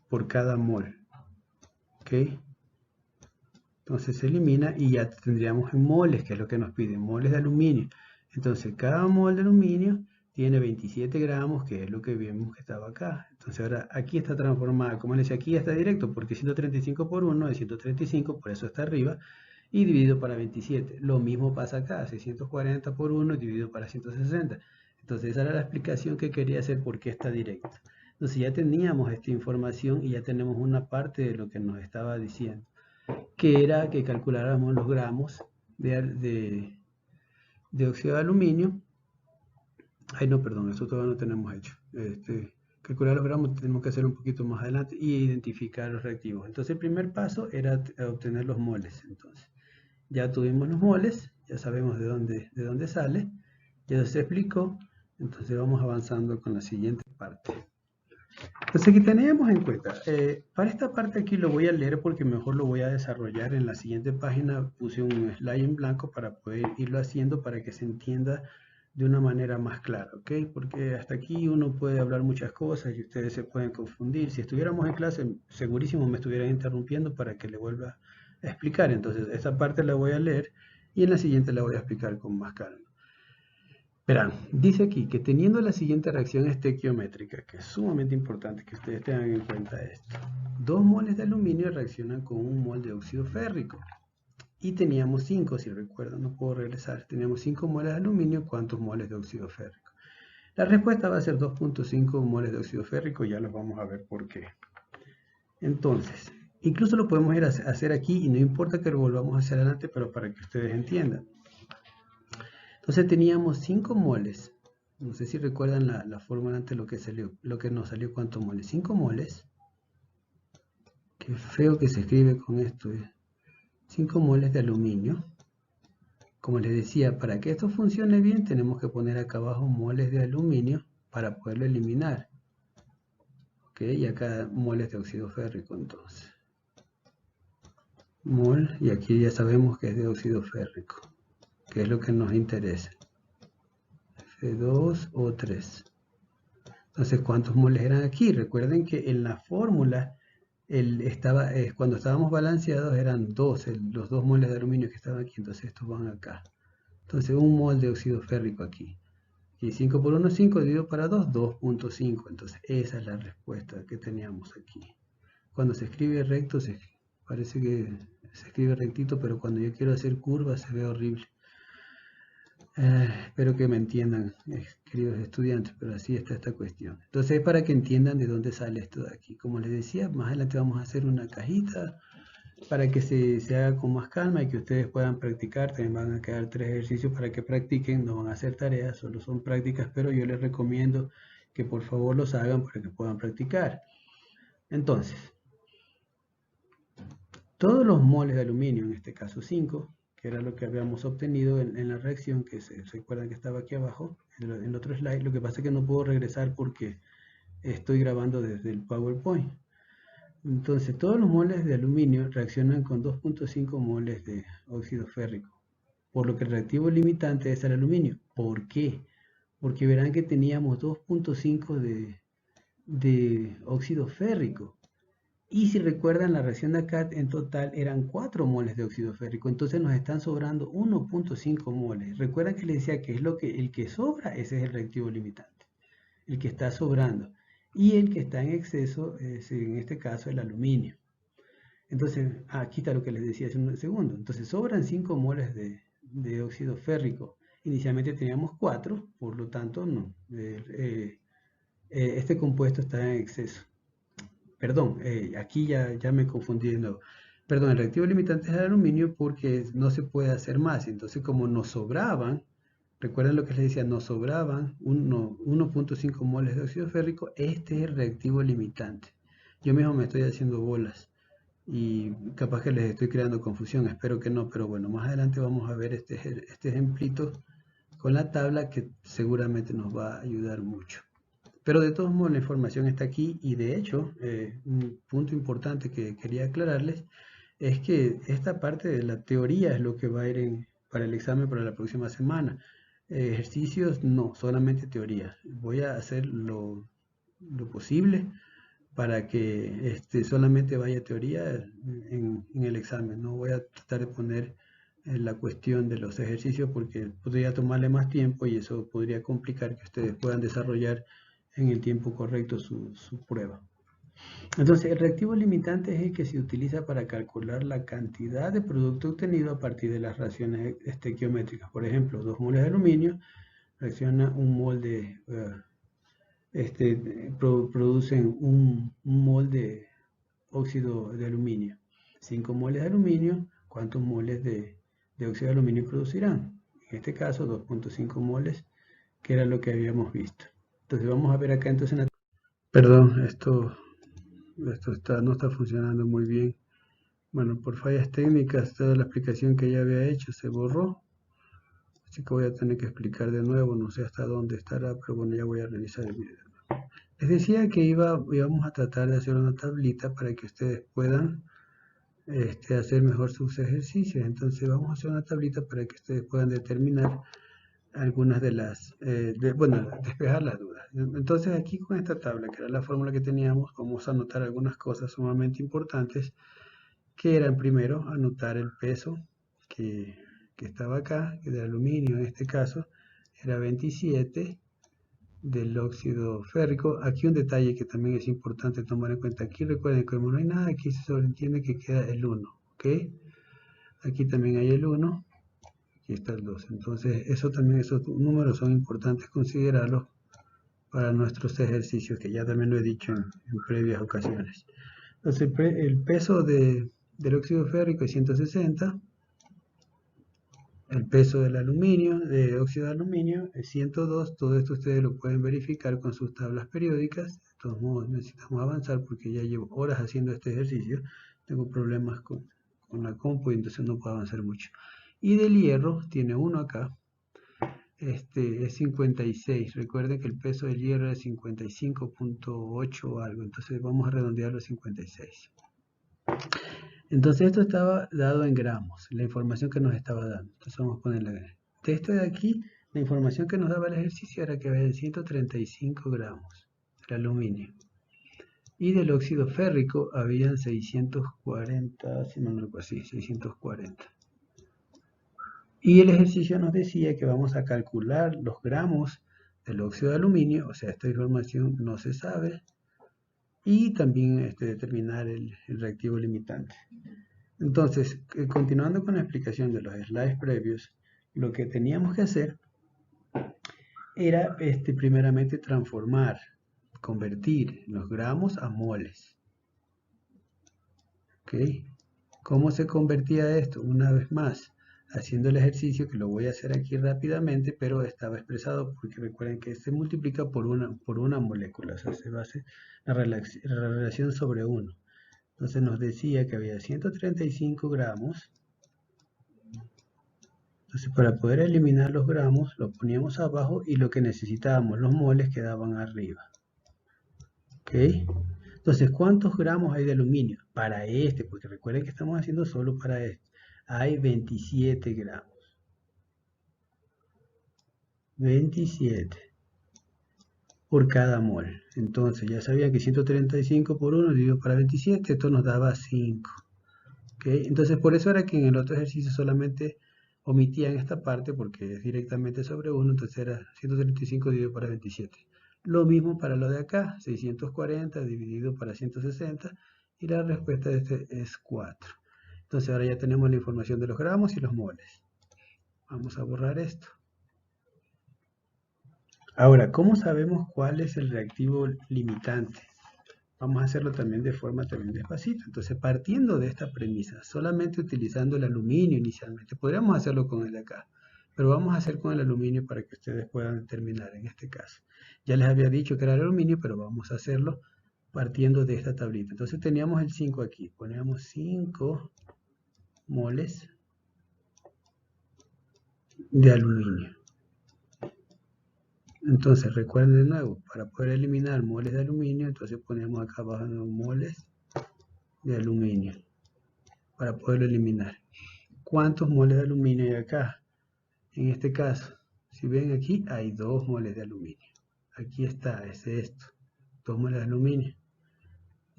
por cada mol. ¿Okay? Entonces se elimina y ya tendríamos en moles, que es lo que nos piden, moles de aluminio. Entonces cada mol de aluminio tiene 27 gramos, que es lo que vimos que estaba acá. Entonces ahora aquí está transformada, como les decía, aquí ya está directo, porque 135 por 1 es 135, por eso está arriba, y dividido para 27. Lo mismo pasa acá, 640 por 1 dividido para 160. Entonces esa era la explicación que quería hacer, por qué está directo. Entonces ya teníamos esta información y ya tenemos una parte de lo que nos estaba diciendo, que era que calculáramos los gramos de óxido de aluminio. Ay, no, perdón, eso todavía no tenemos hecho. Calcular los gramos tenemos que hacer un poquito más adelante y identificar los reactivos. Entonces el primer paso era obtener los moles. Entonces ya tuvimos los moles, ya sabemos de dónde sale, ya se explicó. Entonces vamos avanzando con la siguiente parte. Entonces aquí teníamos en cuenta, para esta parte aquí lo voy a leer porque mejor lo voy a desarrollar en la siguiente página. Puse un slide en blanco para poder irlo haciendo para que se entienda de una manera más clara, ¿ok? Porque hasta aquí uno puede hablar muchas cosas y ustedes se pueden confundir. Si estuviéramos en clase, segurísimo me estuvieran interrumpiendo para que le vuelva a explicar. Entonces esta parte la voy a leer y en la siguiente la voy a explicar con más calma. Verán, dice aquí que teniendo la siguiente reacción estequiométrica, que es sumamente importante que ustedes tengan en cuenta esto. 2 moles de aluminio reaccionan con 1 mol de óxido férrico. Y teníamos 5, si recuerdan, no puedo regresar. Teníamos 5 moles de aluminio, ¿cuántos moles de óxido férrico? La respuesta va a ser 2.5 moles de óxido férrico, ya los vamos a ver por qué. Entonces, incluso lo podemos ir a hacer aquí y no importa que lo volvamos a hacer adelante, pero para que ustedes entiendan. Entonces teníamos 5 moles. No sé si recuerdan la fórmula antes lo que nos salió cuántos moles. 5 moles. Qué feo que se escribe con esto. 5 moles de aluminio. Como les decía, para que esto funcione bien tenemos que poner acá abajo moles de aluminio para poderlo eliminar. ¿Ok? Y acá moles de óxido férrico entonces. Mol, y aquí ya sabemos que es de óxido férrico, que es lo que nos interesa. F2 o 3. Entonces, ¿cuántos moles eran aquí? Recuerden que en la fórmula, cuando estábamos balanceados eran 2, los 2 moles de aluminio que estaban aquí, entonces estos van acá. Entonces, 1 mol de óxido férrico aquí. Y 5 por 1, 5, dividido para 2, 2.5. Entonces, esa es la respuesta que teníamos aquí. Cuando se escribe recto, parece que se escribe rectito, pero cuando yo quiero hacer curvas se ve horrible. Espero que me entiendan, queridos estudiantes, pero así está esta cuestión. Entonces es para que entiendan de dónde sale esto de aquí. Como les decía, más adelante vamos a hacer una cajita para que se haga con más calma y que ustedes puedan practicar. También van a quedar 3 ejercicios para que practiquen, no van a hacer tareas, solo son prácticas, pero yo les recomiendo que por favor los hagan para que puedan practicar. Entonces, Todos los moles de aluminio, en este caso 5, que era lo que habíamos obtenido en la reacción, que se recuerdan que estaba aquí abajo, en el otro slide. Lo que pasa es que no puedo regresar porque estoy grabando desde el PowerPoint. Entonces, todos los moles de aluminio reaccionan con 2.5 moles de óxido férrico, por lo que el reactivo limitante es el aluminio. ¿Por qué? Porque verán que teníamos 2.5 de óxido férrico. Y si recuerdan, la reacción de acá en total eran 4 moles de óxido férrico, entonces nos están sobrando 1.5 moles. Recuerdan que les decía que el que sobra, ese es el reactivo limitante, el que está sobrando. Y el que está en exceso es, en este caso, el aluminio. Entonces, aquí está lo que les decía hace un segundo. Entonces, sobran 5 moles de óxido férrico. Inicialmente teníamos 4, por lo tanto, no. Este compuesto está en exceso. Perdón, aquí ya me confundí de nuevo. Perdón, el reactivo limitante es el aluminio porque no se puede hacer más. Entonces, como nos sobraban, recuerden lo que les decía, nos sobraban 1.5 moles de óxido férrico, este es el reactivo limitante. Yo mismo me estoy haciendo bolas y capaz que les estoy creando confusión, espero que no, pero bueno, más adelante vamos a ver este ejemplito con la tabla que seguramente nos va a ayudar mucho. Pero de todos modos la información está aquí y de hecho un punto importante que quería aclararles es que esta parte de la teoría es lo que va a ir para el examen para la próxima semana. Ejercicios no, solamente teoría. Voy a hacer lo posible para que solamente vaya teoría en el examen. No voy a tratar de poner la cuestión de los ejercicios porque podría tomarle más tiempo y eso podría complicar que ustedes puedan desarrollar en el tiempo correcto su prueba. Entonces, el reactivo limitante es el que se utiliza para calcular la cantidad de producto obtenido a partir de las reacciones estequiométricas. Por ejemplo, 2 moles de aluminio reacciona un mol de... producen un mol de óxido de aluminio. 5 moles de aluminio, ¿cuántos moles de óxido de aluminio producirán? En este caso, 2.5 moles, que era lo que habíamos visto. Entonces vamos a ver acá entonces... Perdón, esto no está funcionando muy bien. Bueno, por fallas técnicas, toda la explicación que ya había hecho se borró. Así que voy a tener que explicar de nuevo, no sé hasta dónde estará, pero bueno, ya voy a revisar el video. Les decía que íbamos a tratar de hacer una tablita para que ustedes puedan hacer mejor sus ejercicios. Entonces vamos a hacer una tablita para que ustedes puedan determinar algunas de las, despejar las dudas. Entonces aquí con esta tabla, que era la fórmula que teníamos, vamos a anotar algunas cosas sumamente importantes, que eran primero anotar el peso que estaba acá, que de aluminio en este caso, era 27 del óxido férrico. Aquí un detalle que también es importante tomar en cuenta. Aquí recuerden que como no hay nada, aquí se sobreentiende que queda el 1, ¿ok? Aquí también hay el 1. Aquí está el 2. Entonces, esos números son importantes considerarlos para nuestros ejercicios, que ya también lo he dicho en previas ocasiones. Entonces, el peso del óxido férrico es 160. El peso del aluminio, de óxido de aluminio, es 102. Todo esto ustedes lo pueden verificar con sus tablas periódicas. De todos modos, necesitamos avanzar porque ya llevo horas haciendo este ejercicio. Tengo problemas con la compu y entonces no puedo avanzar mucho. Y del hierro, tiene uno acá, es 56. Recuerden que el peso del hierro es 55.8 o algo, entonces vamos a redondearlo a 56. Entonces esto estaba dado en gramos, la información que nos estaba dando. Entonces vamos a ponerle de esto de aquí, la información que nos daba el ejercicio era que había 135 gramos el aluminio. Y del óxido férrico habían 640, si no me recuerdo, así, 640. Y el ejercicio nos decía que vamos a calcular los gramos del óxido de aluminio, o sea, esta información no se sabe, y también determinar el reactivo limitante. Entonces, continuando con la explicación de los slides previos, lo que teníamos que hacer era primeramente convertir los gramos a moles. ¿Ok? ¿Cómo se convertía esto? Una vez más, haciendo el ejercicio, que lo voy a hacer aquí rápidamente, pero estaba expresado porque recuerden que se multiplica por una molécula, o sea, se basa la relación sobre 1. Entonces nos decía que había 135 gramos. Entonces para poder eliminar los gramos, los poníamos abajo y lo que necesitábamos, los moles, quedaban arriba. ¿Ok? Entonces, ¿cuántos gramos hay de aluminio? Para este, porque recuerden que estamos haciendo solo para este. Hay 27 gramos. 27 por cada mol. Entonces, ya sabían que 135 por 1 dividido para 27, esto nos daba 5. ¿Okay? Entonces, por eso era que en el otro ejercicio solamente omitían esta parte porque es directamente sobre 1, entonces era 135 dividido para 27. Lo mismo para lo de acá, 640 dividido para 160, y la respuesta de este es 4. Entonces ahora ya tenemos la información de los gramos y los moles. Vamos a borrar esto. Ahora, ¿cómo sabemos cuál es el reactivo limitante? Vamos a hacerlo también de forma también despacito. Entonces, partiendo de esta premisa, solamente utilizando el aluminio inicialmente, podríamos hacerlo con el de acá, pero vamos a hacer con el aluminio para que ustedes puedan determinar en este caso. Ya les había dicho que era el aluminio, pero vamos a hacerlo partiendo de esta tablita. Entonces teníamos el 5 aquí, poníamos 5 moles de aluminio. Entonces recuerden de nuevo, para poder eliminar moles de aluminio, entonces ponemos acá abajo moles de aluminio para poderlo eliminar. ¿Cuántos moles de aluminio hay acá? En este caso, si ven aquí, hay 2 moles de aluminio. Aquí está, es esto, 2 moles de aluminio.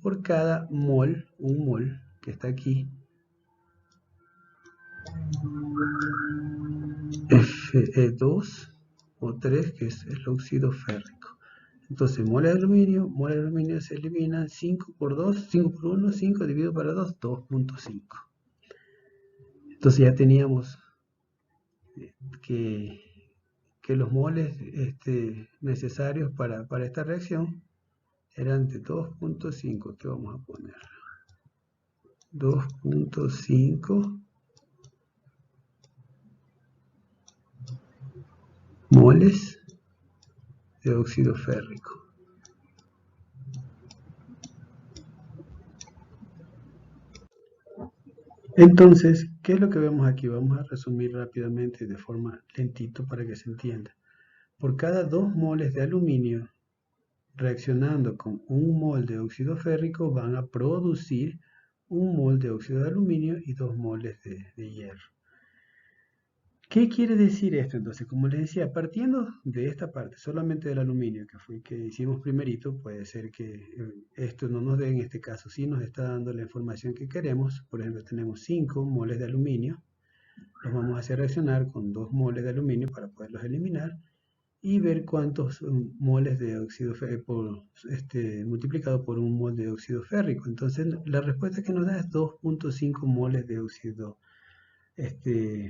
Por cada mol, un mol que está aquí, Fe2 o 3, que es el óxido férrico. Entonces, moles de aluminio se eliminan 5 por 2, 5 por 1, 5 dividido para 2, 2.5. Entonces ya teníamos que los moles necesarios para esta reacción eran de 2.5. ¿Qué vamos a poner? 2.5 moles de óxido férrico. Entonces, ¿qué es lo que vemos aquí? Vamos a resumir rápidamente de forma lentito para que se entienda. Por cada 2 moles de aluminio reaccionando con 1 mol de óxido férrico van a producir 1 mol de óxido de aluminio y 2 moles de hierro. ¿Qué quiere decir esto? Entonces, como les decía, partiendo de esta parte, solamente del aluminio, que fue que hicimos primerito, puede ser que esto no nos dé, en este caso sí nos está dando la información que queremos. Por ejemplo, tenemos 5 moles de aluminio, los vamos a hacer reaccionar con 2 moles de aluminio para poderlos eliminar y ver cuántos moles de óxido férrico multiplicado por 1 mol de óxido férrico. Entonces, la respuesta que nos da es 2.5 moles de óxido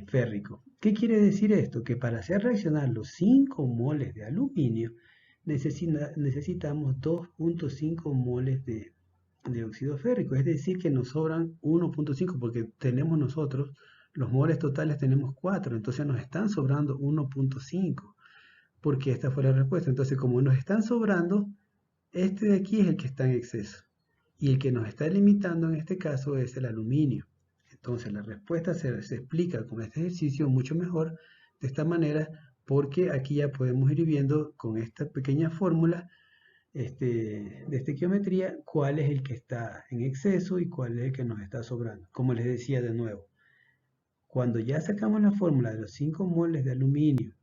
férrico. ¿Qué quiere decir esto? Que para hacer reaccionar los 5 moles de aluminio necesitamos 2.5 moles de óxido férrico, es decir que nos sobran 1.5 porque tenemos nosotros, los moles totales tenemos 4, entonces nos están sobrando 1.5 porque esta fue la respuesta. Entonces como nos están sobrando, este de aquí es el que está en exceso y el que nos está limitando en este caso es el aluminio. Entonces la respuesta se explica con este ejercicio mucho mejor de esta manera porque aquí ya podemos ir viendo con esta pequeña fórmula de estequiometría cuál es el que está en exceso y cuál es el que nos está sobrando. Como les decía de nuevo, cuando ya sacamos la fórmula de los 5 moles de aluminio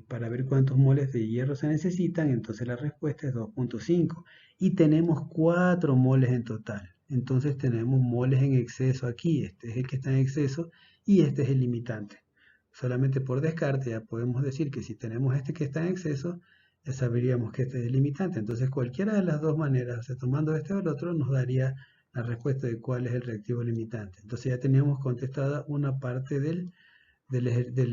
para ver cuántos moles de hierro se necesitan, entonces la respuesta es 2.5 y tenemos 4 moles en total. Entonces tenemos moles en exceso aquí, este es el que está en exceso y este es el limitante. Solamente por descarte ya podemos decir que si tenemos este que está en exceso, ya sabríamos que este es el limitante. Entonces cualquiera de las dos maneras, o sea, tomando este o el otro, nos daría la respuesta de cuál es el reactivo limitante. Entonces ya teníamos contestada una parte del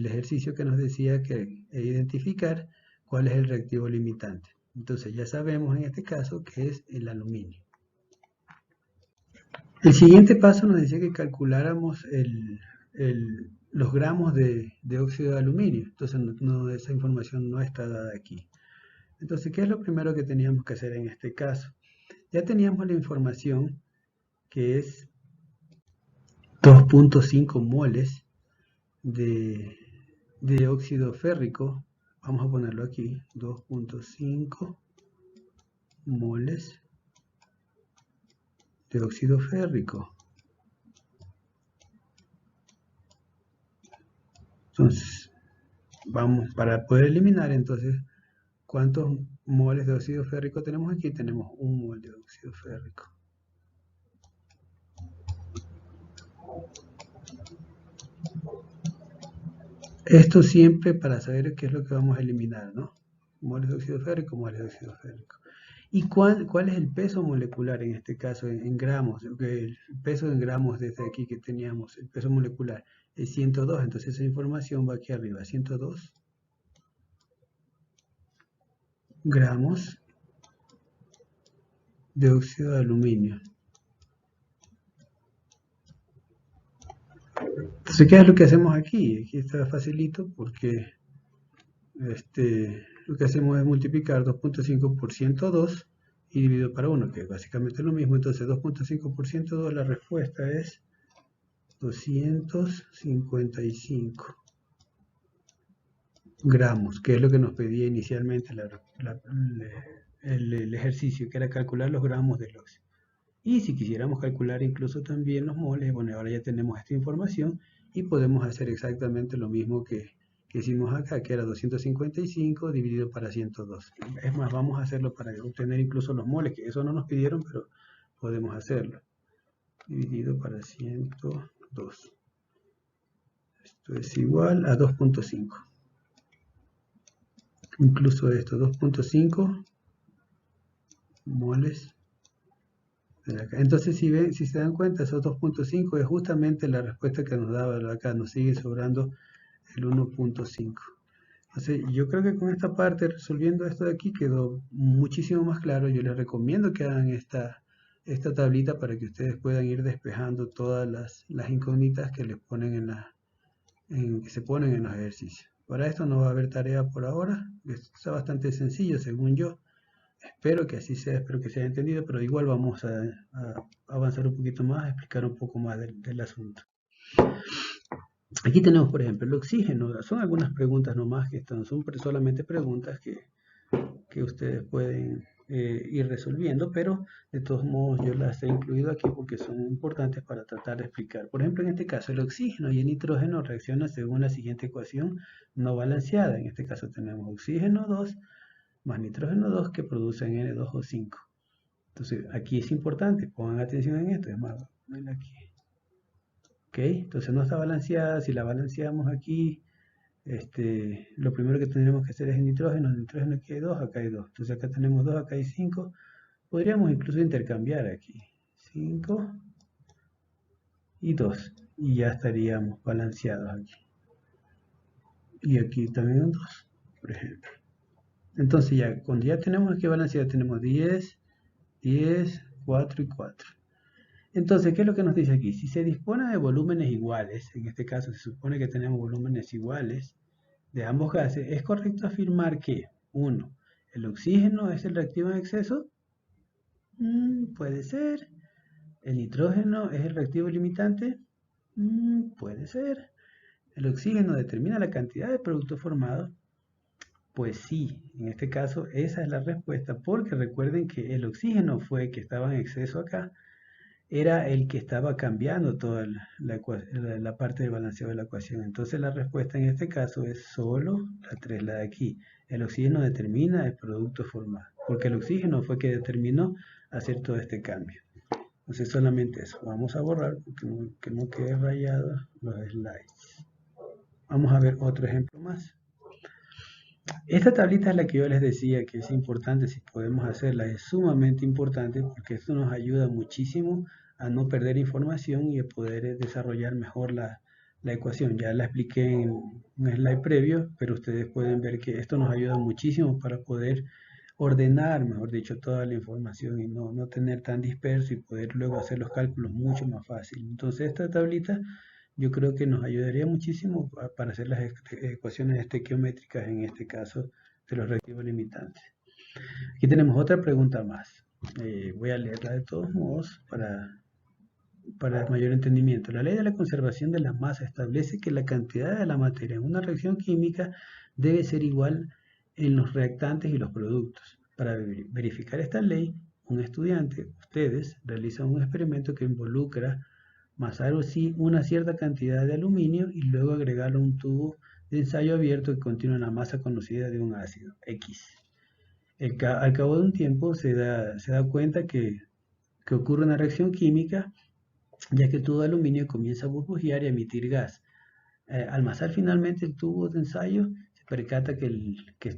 ejercicio que nos decía que identificar cuál es el reactivo limitante. Entonces ya sabemos en este caso que es el aluminio. El siguiente paso nos decía que calculáramos los gramos de óxido de aluminio. Entonces esa información no está dada aquí. Entonces, ¿qué es lo primero que teníamos que hacer en este caso? Ya teníamos la información que es 2.5 moles de óxido férrico. Vamos a ponerlo aquí, 2.5 moles de óxido férrico. Entonces, vamos, para poder eliminar, entonces, ¿cuántos moles de óxido férrico tenemos aquí? Tenemos 1 mol de óxido férrico. Esto siempre para saber qué es lo que vamos a eliminar, ¿no? Moles de óxido férrico, moles de óxido férrico. ¿Y cuál es el peso molecular en este caso, en gramos? El peso en gramos desde aquí que teníamos, el peso molecular es 102, entonces esa información va aquí arriba, 102 gramos de óxido de aluminio. Entonces, ¿qué es lo que hacemos aquí? Aquí está facilito porque lo que hacemos es multiplicar 2.5 por 102 y dividido para 1, que es básicamente lo mismo. Entonces 2.5 por 102, la respuesta es 255 gramos, que es lo que nos pedía inicialmente el ejercicio, que era calcular los gramos del óxido. Y si quisiéramos calcular incluso también los moles, bueno, ahora ya tenemos esta información y podemos hacer exactamente lo mismo que hicimos acá, que era 255 dividido para 102. Es más, vamos a hacerlo para obtener incluso los moles, que eso no nos pidieron, pero podemos hacerlo. Dividido para 102. Esto es igual a 2.5. Incluso esto, 2.5 moles. Entonces, si se dan cuenta, esos 2.5 es justamente la respuesta que nos daba acá, nos sigue sobrando el 1.5. Entonces, yo creo que con esta parte, resolviendo esto de aquí, quedó muchísimo más claro. Yo les recomiendo que hagan esta tablita para que ustedes puedan ir despejando todas las incógnitas que les ponen que se ponen en los ejercicios. Para esto no va a haber tarea por ahora, está bastante sencillo según yo. Espero que así sea, espero que se haya entendido, pero igual vamos a avanzar un poquito más, a explicar un poco más del asunto. Aquí tenemos, por ejemplo, el oxígeno. Son algunas preguntas nomás que son solamente preguntas que ustedes pueden ir resolviendo, pero de todos modos yo las he incluido aquí porque son importantes para tratar de explicar. Por ejemplo, en este caso, el oxígeno y el nitrógeno reaccionan según la siguiente ecuación no balanceada. En este caso tenemos oxígeno 2 más nitrógeno 2 que producen N2O5. Entonces, aquí es importante, pongan atención en esto, es más, ven aquí. Ok, entonces no está balanceada, si la balanceamos aquí, lo primero que tendremos que hacer es el nitrógeno aquí hay 2, acá hay 2. Entonces acá tenemos 2, acá hay 5. Podríamos incluso intercambiar aquí, 5 y 2, y ya estaríamos balanceados aquí. Y aquí también un 2, por ejemplo. Entonces ya, cuando ya tenemos aquí balanceado, tenemos 10, 10, 4 y 4. Entonces, ¿qué es lo que nos dice aquí? Si se dispone de volúmenes iguales, en este caso se supone que tenemos volúmenes iguales de ambos gases, ¿es correcto afirmar que, 1, el oxígeno es el reactivo en exceso? Puede ser. ¿El nitrógeno es el reactivo limitante? Puede ser. ¿El oxígeno determina la cantidad de producto formado? Pues sí, en este caso esa es la respuesta, porque recuerden que el oxígeno fue el que estaba en exceso acá, era el que estaba cambiando toda la parte de balanceo de la ecuación. Entonces la respuesta en este caso es solo la 3, la de aquí. El oxígeno determina el producto formado, porque el oxígeno fue que determinó hacer todo este cambio. Entonces solamente eso. Vamos a borrar porque que no quede rayado los slides. Vamos a ver otro ejemplo más. Esta tablita es la que yo les decía que es importante, si podemos hacerla, es sumamente importante porque esto nos ayuda muchísimo a no perder información y a poder desarrollar mejor la ecuación. Ya la expliqué en un slide previo, pero ustedes pueden ver que esto nos ayuda muchísimo para poder ordenar, mejor dicho, toda la información y no tener tan disperso y poder luego hacer los cálculos mucho más fácil. Entonces esta tablita yo creo que nos ayudaría muchísimo para hacer las ecuaciones estequiométricas, en este caso de los reactivos limitantes. Aquí tenemos otra pregunta más. Voy a leerla de todos modos para para mayor entendimiento. La ley de la conservación de la masa establece que la cantidad de la materia en una reacción química debe ser igual en los reactantes y los productos. Para verificar esta ley, un estudiante, ustedes, realizan un experimento que involucra masar una cierta cantidad de aluminio y luego agregarlo a un tubo de ensayo abierto que contiene una masa conocida de un ácido, X. Al cabo de un tiempo se da cuenta que ocurre una reacción química, ya que el tubo de aluminio comienza a burbujear y a emitir gas. Al masar finalmente el tubo de ensayo, se percata que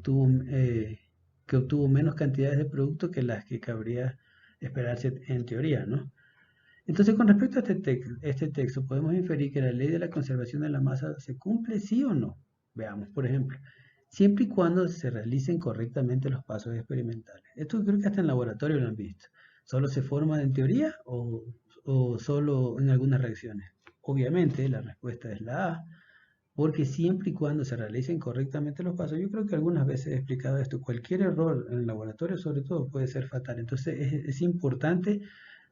obtuvo menos cantidades de producto que las que cabría esperarse en teoría, ¿no? Entonces, con respecto a este texto, podemos inferir que la ley de la conservación de la masa se cumple, sí o no. Veamos, por ejemplo, siempre y cuando se realicen correctamente los pasos experimentales. Esto creo que hasta en laboratorio lo han visto. ¿Solo se forma en teoría o solo en algunas reacciones? Obviamente, la respuesta es la A, porque siempre y cuando se realicen correctamente los pasos, yo creo que algunas veces he explicado esto, cualquier error en el laboratorio sobre todo puede ser fatal. Entonces, es importante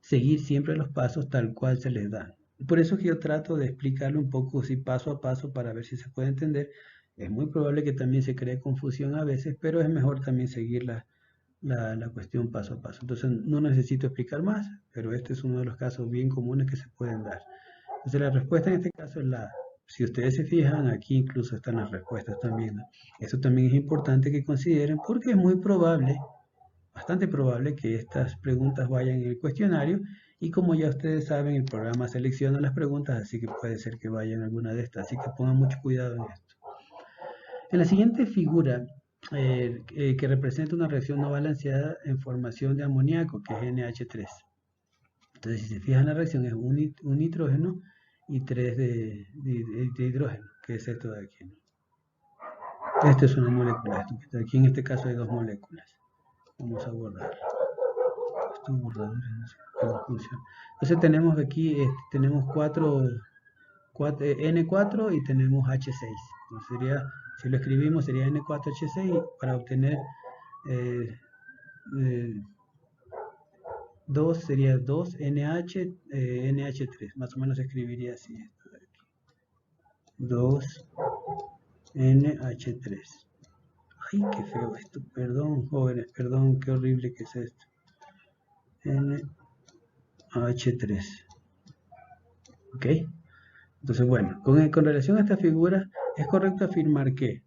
seguir siempre los pasos tal cual se les da. Por eso es que yo trato de explicarlo un poco así paso a paso para ver si se puede entender. Es muy probable que también se cree confusión a veces, pero es mejor también seguir la cuestión paso a paso. Entonces no necesito explicar más, pero este es uno de los casos bien comunes que se pueden dar. Entonces la respuesta en este caso es la... Si ustedes se fijan, aquí incluso están las respuestas también, ¿no? Esto también es importante que consideren porque es muy probable, bastante probable que estas preguntas vayan en el cuestionario y como ya ustedes saben el programa selecciona las preguntas, así que puede ser que vayan alguna de estas, así que pongan mucho cuidado en esto. En la siguiente figura que representa una reacción no balanceada en formación de amoníaco, que es NH3. Entonces si se fijan la reacción es un nitrógeno y 3 de hidrógeno, que es esto de aquí, ¿no? Esta es una molécula, esto que está aquí en este caso hay dos moléculas. Vamos a borrar. Estos borradores no sé cómo funciona. Entonces tenemos aquí, tenemos N4 y tenemos H6. Entonces sería, si lo escribimos sería N4H6 para obtener 2 sería 2NH, NH3. Más o menos se escribiría así. 2NH3. Ay, qué feo esto. Perdón, jóvenes, perdón, qué horrible que es esto. NH3. ¿Ok? Entonces, bueno, con relación a esta figura, es correcto afirmar que,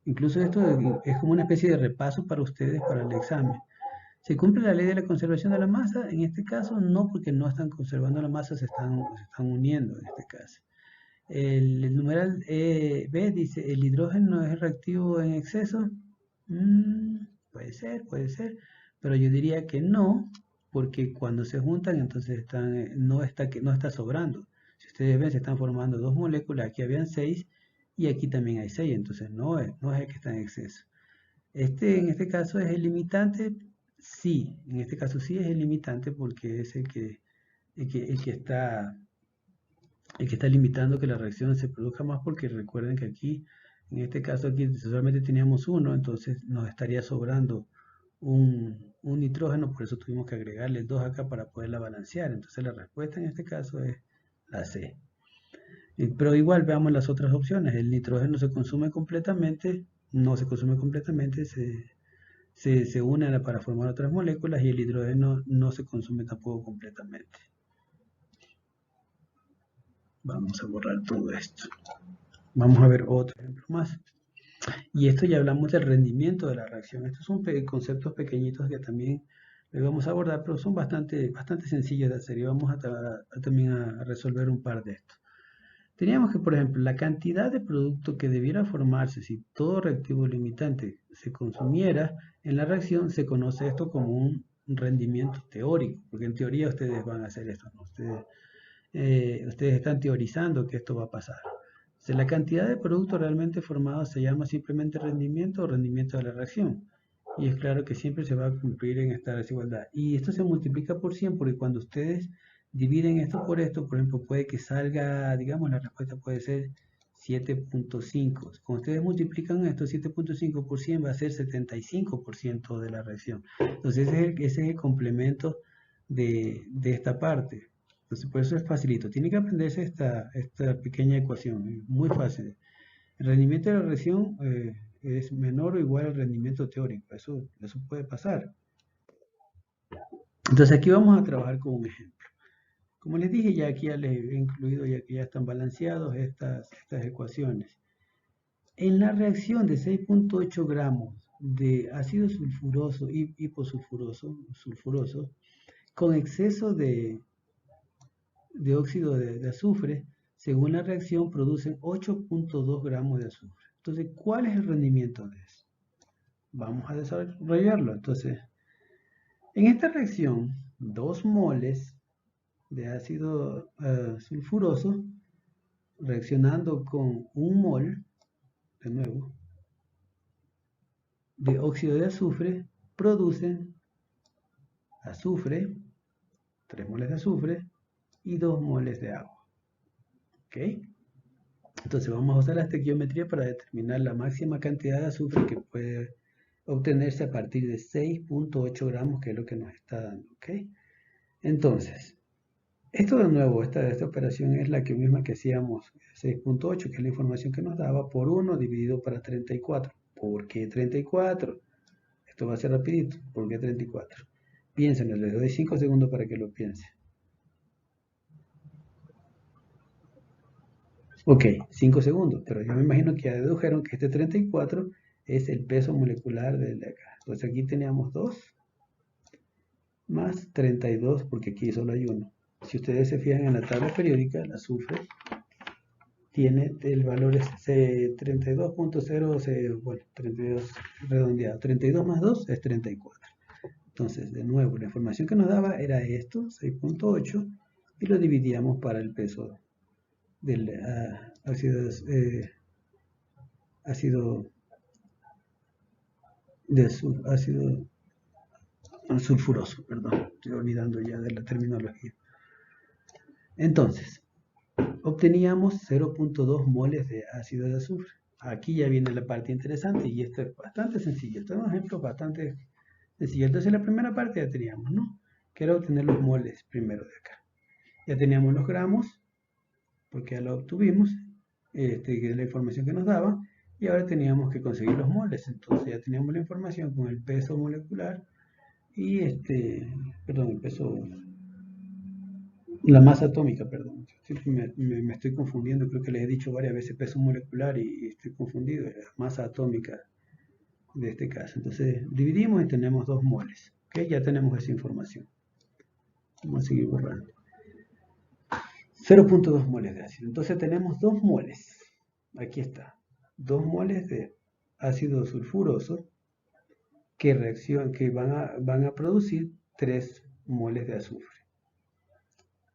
incluso esto es como una especie de repaso para ustedes para el examen. ¿Se cumple la ley de la conservación de la masa? En este caso, no, porque no están conservando la masa, se están uniendo en este caso. El numeral B dice, ¿el hidrógeno es reactivo en exceso? Puede ser, pero yo diría que no, porque cuando se juntan, entonces no está sobrando. Si ustedes ven, se están formando dos moléculas, aquí habían 6 y aquí también hay 6, entonces no es el que está en exceso. En este caso es el limitante, sí, en este caso sí es el limitante porque es el que está limitando que la reacción se produzca más, porque recuerden que aquí, en este caso aquí solamente teníamos uno, entonces nos estaría sobrando un nitrógeno, por eso tuvimos que agregarle 2 acá para poderla balancear. Entonces la respuesta en este caso es la C. Pero igual veamos las otras opciones. El nitrógeno se consume completamente, no se consume completamente, se une para formar otras moléculas, y el hidrógeno no se consume tampoco completamente. Vamos a borrar todo esto. Vamos a ver otro ejemplo más. Y esto ya hablamos del rendimiento de la reacción. Estos son conceptos pequeñitos que también vamos a abordar, pero son bastante sencillos de hacer y vamos también a resolver un par de estos. Teníamos que, por ejemplo, la cantidad de producto que debiera formarse si todo reactivo limitante se consumiera en la reacción, se conoce esto como un rendimiento teórico, porque en teoría ustedes van a hacer esto, ¿no? Ustedes están teorizando que esto va a pasar. Si la cantidad de producto realmente formado se llama simplemente rendimiento o rendimiento de la reacción. Y es claro que siempre se va a cumplir en esta desigualdad. Y esto se multiplica por 100 porque cuando ustedes dividen esto, por ejemplo, puede que salga, digamos, la respuesta puede ser 7.5. Cuando ustedes multiplican esto, 7.5 por 100 va a ser 75% de la reacción. Entonces ese es el complemento de esta parte. Entonces, por eso es facilito. Tiene que aprenderse esta pequeña ecuación, es muy fácil. El rendimiento de la reacción es menor o igual al rendimiento teórico, eso puede pasar. Entonces, aquí vamos a trabajar con un ejemplo. Como les dije, ya aquí ya les he incluido, ya que ya están balanceados estas ecuaciones. En la reacción de 6.8 gramos de ácido sulfuroso y hiposulfuroso con exceso de óxido de azufre, según la reacción producen 8.2 gramos de azufre. Entonces, ¿cuál es el rendimiento de eso? Vamos a desarrollarlo. Entonces, en esta reacción, 2 moles de ácido sulfuroso reaccionando con 1 mol, de nuevo, de óxido de azufre, producen azufre, 3 moles de azufre y 2 moles de agua. ¿Ok? Entonces vamos a usar la estequiometría para determinar la máxima cantidad de azufre que puede obtenerse a partir de 6.8 gramos, que es lo que nos está dando. ¿Ok? Entonces, esto de nuevo, esta operación es la misma que hacíamos 6.8, que es la información que nos daba, por 1 dividido para 34. ¿Por qué 34? Esto va a ser rapidito. ¿Por qué 34? Piénsenlo, les doy 5 segundos para que lo piensen. Ok, 5 segundos, pero yo me imagino que ya dedujeron que este 34 es el peso molecular de acá. Entonces aquí teníamos 2 más 32, porque aquí solo hay 1. Si ustedes se fijan en la tabla periódica, el azufre tiene el valor es 32.0, bueno, 32 redondeado. 32 más 2 es 34. Entonces, de nuevo, la información que nos daba era esto, 6.8, y lo dividíamos para el peso del ácido ácido sulfuroso, perdón, estoy olvidando ya de la terminología. Entonces, obteníamos 0.2 moles de ácido de azufre. Aquí ya viene la parte interesante y esto es bastante sencillo. Este es un ejemplo bastante sencillo. Entonces, la primera parte ya teníamos, ¿no? Que era obtener los moles primero de acá. Ya teníamos los gramos, porque ya lo obtuvimos, que es la información que nos daba, y ahora teníamos que conseguir los moles. Entonces, ya teníamos la información con el peso molecular y perdón, el peso, la masa atómica, perdón. Siempre me estoy confundiendo, creo que les he dicho varias veces peso molecular y estoy confundido, la masa atómica de este caso. Entonces dividimos y tenemos 2 moles. ¿Okay? Ya tenemos esa información. Vamos a seguir borrando. 0.2 moles de ácido. Entonces tenemos 2 moles. Aquí está. 2 moles de ácido sulfuroso que van a producir 3 moles de azufre.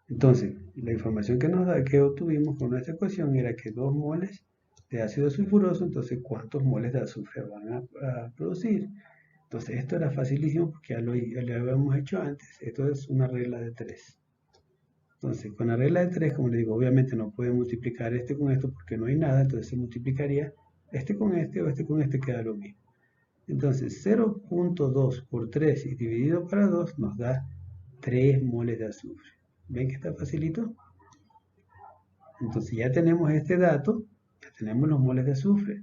Entonces, la información que obtuvimos con nuestra ecuación era que 2 moles de ácido sulfuroso, entonces, ¿cuántos moles de azufre van a producir? Entonces, esto era facilísimo porque ya lo habíamos hecho antes. Esto es una regla de 3. Entonces, con la regla de 3, como les digo, obviamente no puede multiplicar este con esto porque no hay nada, entonces se multiplicaría este con este o este con este, queda lo mismo. Entonces, 0.2 por 3 y dividido para 2 nos da 3 moles de azufre. ¿Ven que está facilito? Entonces ya tenemos este dato, ya tenemos los moles de azufre.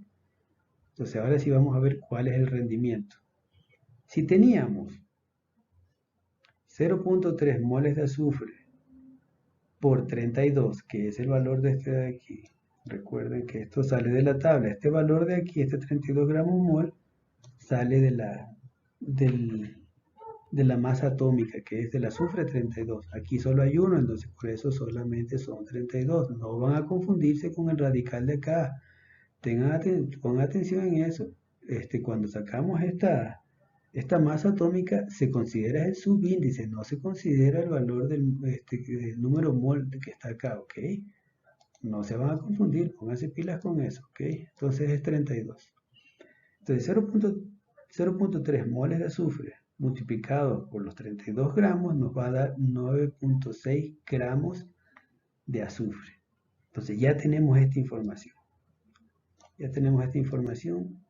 Entonces ahora sí vamos a ver cuál es el rendimiento. Si teníamos 0.3 moles de azufre por 32, que es el valor de este de aquí, recuerden que esto sale de la tabla, este valor de aquí, este 32 gramos mol, sale de la masa atómica, que es del azufre 32. Aquí solo hay uno, entonces por eso solamente son 32. No van a confundirse con el radical de acá. Pongan atención en eso. Cuando sacamos esta masa atómica, se considera el subíndice, no se considera el valor del número mol que está acá, ¿ok? No se van a confundir, pónganse pilas con eso, ¿ok? Entonces es 32. Entonces 0.3 moles de azufre multiplicado por los 32 gramos nos va a dar 9.6 gramos de azufre. Entonces ya tenemos esta información. Ya tenemos esta información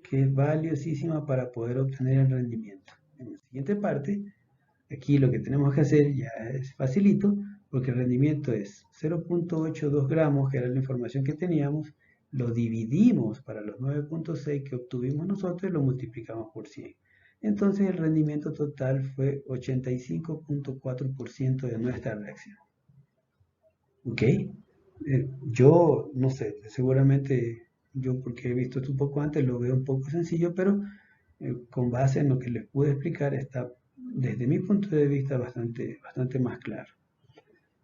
que es valiosísima para poder obtener el rendimiento. En la siguiente parte Aquí lo que tenemos que hacer ya es facilito, porque el rendimiento es 0.82 gramos, que era la información que teníamos, lo dividimos para los 9.6 que obtuvimos nosotros y lo multiplicamos por 100. Entonces el rendimiento total fue 85.4% de nuestra reacción. ¿Ok? Yo, no sé, seguramente yo porque he visto esto un poco antes lo veo un poco sencillo, pero con base en lo que les pude explicar está desde mi punto de vista bastante más claro.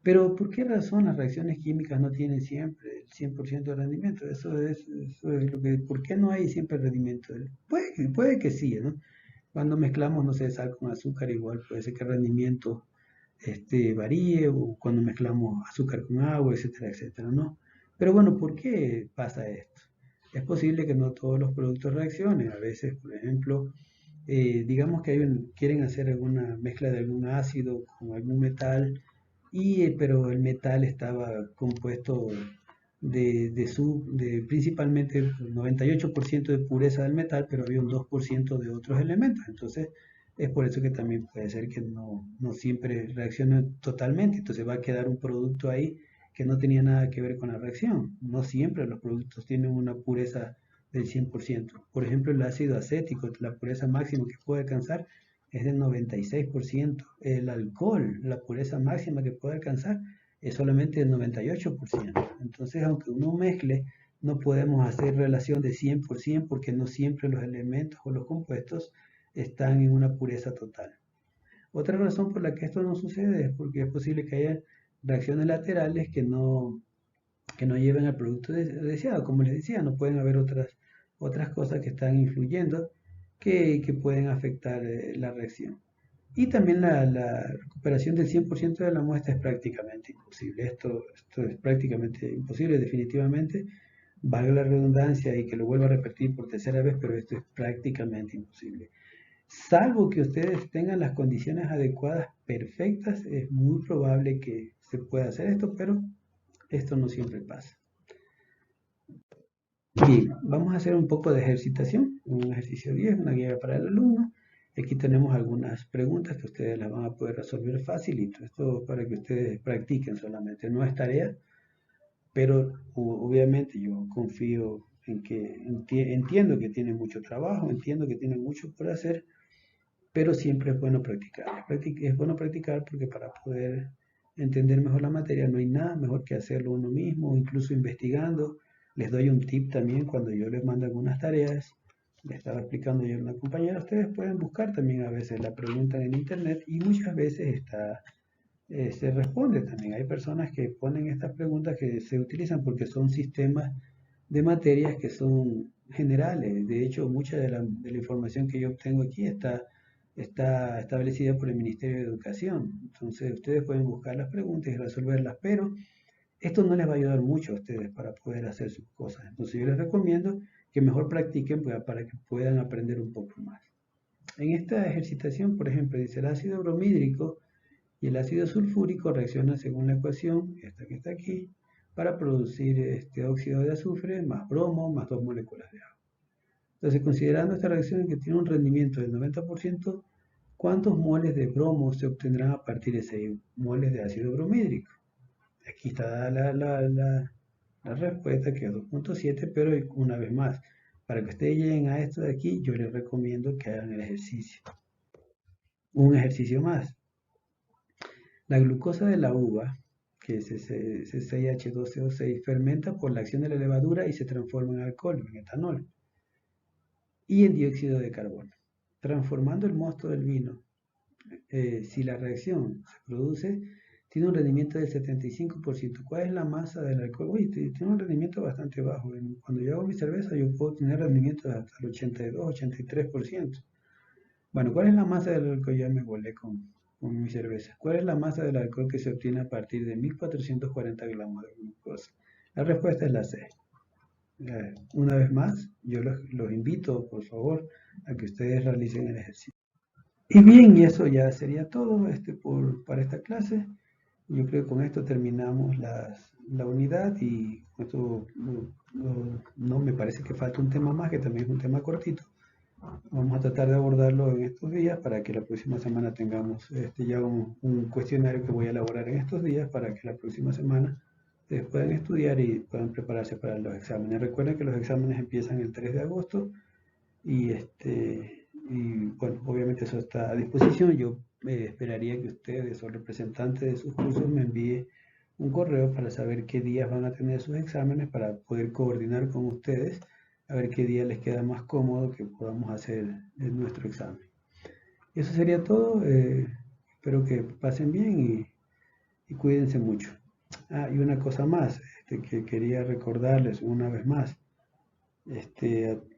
Pero ¿por qué razón las reacciones químicas no tienen siempre el 100% de rendimiento? Eso es lo que, ¿por qué no hay siempre rendimiento? Puede que sí, ¿no? Cuando mezclamos, no sé, sal con azúcar, igual puede ser que el rendimiento varíe, o cuando mezclamos azúcar con agua, etcétera, etcétera, ¿no? Pero bueno, ¿por qué pasa esto? Es posible que no todos los productos reaccionen. A veces, por ejemplo, digamos que quieren hacer alguna mezcla de algún ácido con algún metal, pero el metal estaba compuesto de principalmente el 98% de pureza del metal, pero había un 2% de otros elementos. Entonces, es por eso que también puede ser que no siempre reaccione totalmente. Entonces va a quedar un producto ahí que no tenía nada que ver con la reacción. No siempre los productos tienen una pureza del 100%. Por ejemplo, el ácido acético, la pureza máxima que puede alcanzar es del 96%. El alcohol, la pureza máxima que puede alcanzar es solamente del 98%. Entonces, aunque uno mezcle, no podemos hacer relación de 100% porque no siempre los elementos o los compuestos están en una pureza total. Otra razón por la que esto no sucede es porque es posible que haya reacciones laterales que no lleven al producto deseado. Como les decía, no pueden haber otras cosas que están influyendo que pueden afectar la reacción. Y también la recuperación del 100% de la muestra es prácticamente imposible. Esto es prácticamente imposible, definitivamente. Valga la redundancia y que lo vuelva a repetir por tercera vez, pero esto es prácticamente imposible. Salvo que ustedes tengan las condiciones adecuadas, perfectas, es muy probable que se pueda hacer esto, pero esto no siempre pasa. Bien, vamos a hacer un poco de ejercitación, un ejercicio 10, una guía para el alumno. Aquí tenemos algunas preguntas que ustedes las van a poder resolver facilito. Esto para que ustedes practiquen solamente, no es tarea, pero obviamente yo confío en que entiendo que tienen mucho trabajo, entiendo que tienen mucho por hacer, pero siempre es bueno practicar. Es bueno practicar porque para poder entender mejor la materia no hay nada mejor que hacerlo uno mismo, incluso investigando. Les doy un tip también cuando yo les mando algunas tareas. Le estaba explicando yo a una compañera, ustedes pueden buscar también a veces la pregunta en internet y muchas veces se responde también. Hay personas que ponen estas preguntas que se utilizan porque son sistemas de materias que son generales. De hecho, mucha de la información que yo obtengo aquí está establecida por el Ministerio de Educación. Entonces, ustedes pueden buscar las preguntas y resolverlas, pero esto no les va a ayudar mucho a ustedes para poder hacer sus cosas. Entonces, yo les recomiendo que mejor practiquen para que puedan aprender un poco más. En esta ejercitación, por ejemplo, dice el ácido bromhídrico y el ácido sulfúrico reaccionan según la ecuación, esta que está aquí, para producir este óxido de azufre más bromo más 2 moléculas de agua. Entonces, considerando esta reacción que tiene un rendimiento del 90%, ¿cuántos moles de bromo se obtendrán a partir de 6 moles de ácido bromhídrico? Aquí está la respuesta, que es 2.7, pero una vez más, para que ustedes lleguen a esto de aquí, yo les recomiendo que hagan el ejercicio. Un ejercicio más. La glucosa de la uva, que es C6H12O6, fermenta por la acción de la levadura y se transforma en alcohol, en etanol, y en dióxido de carbono. Transformando el mosto del vino, si la reacción se produce, tiene un rendimiento del 75%. ¿Cuál es la masa del alcohol? Uy, tiene un rendimiento bastante bajo. Cuando yo hago mi cerveza, yo puedo tener rendimiento hasta el 82-83%. Bueno, ¿cuál es la masa del alcohol? Ya me volé con mi cerveza. ¿Cuál es la masa del alcohol que se obtiene a partir de 1440 gramos de glucosa? La respuesta es la C. Una vez más, yo los invito, por favor, a que ustedes realicen el ejercicio. Y bien, y eso ya sería todo para esta clase. Yo creo que con esto terminamos la unidad y esto no me parece que falta un tema más, que también es un tema cortito, Vamos a tratar de abordarlo en estos días para que la próxima semana tengamos ya un cuestionario que voy a elaborar en estos días para que la próxima semana ustedes puedan estudiar y puedan prepararse para los exámenes. Recuerden que los exámenes empiezan el 3 de agosto y bueno, obviamente eso está a disposición. Yo esperaría que ustedes o el representante de sus cursos me envíe un correo para saber qué días van a tener sus exámenes para poder coordinar con ustedes a ver qué día les queda más cómodo que podamos hacer nuestro examen. Eso sería todo. Espero que pasen bien y cuídense mucho. Ah, y una cosa más que quería recordarles una vez más.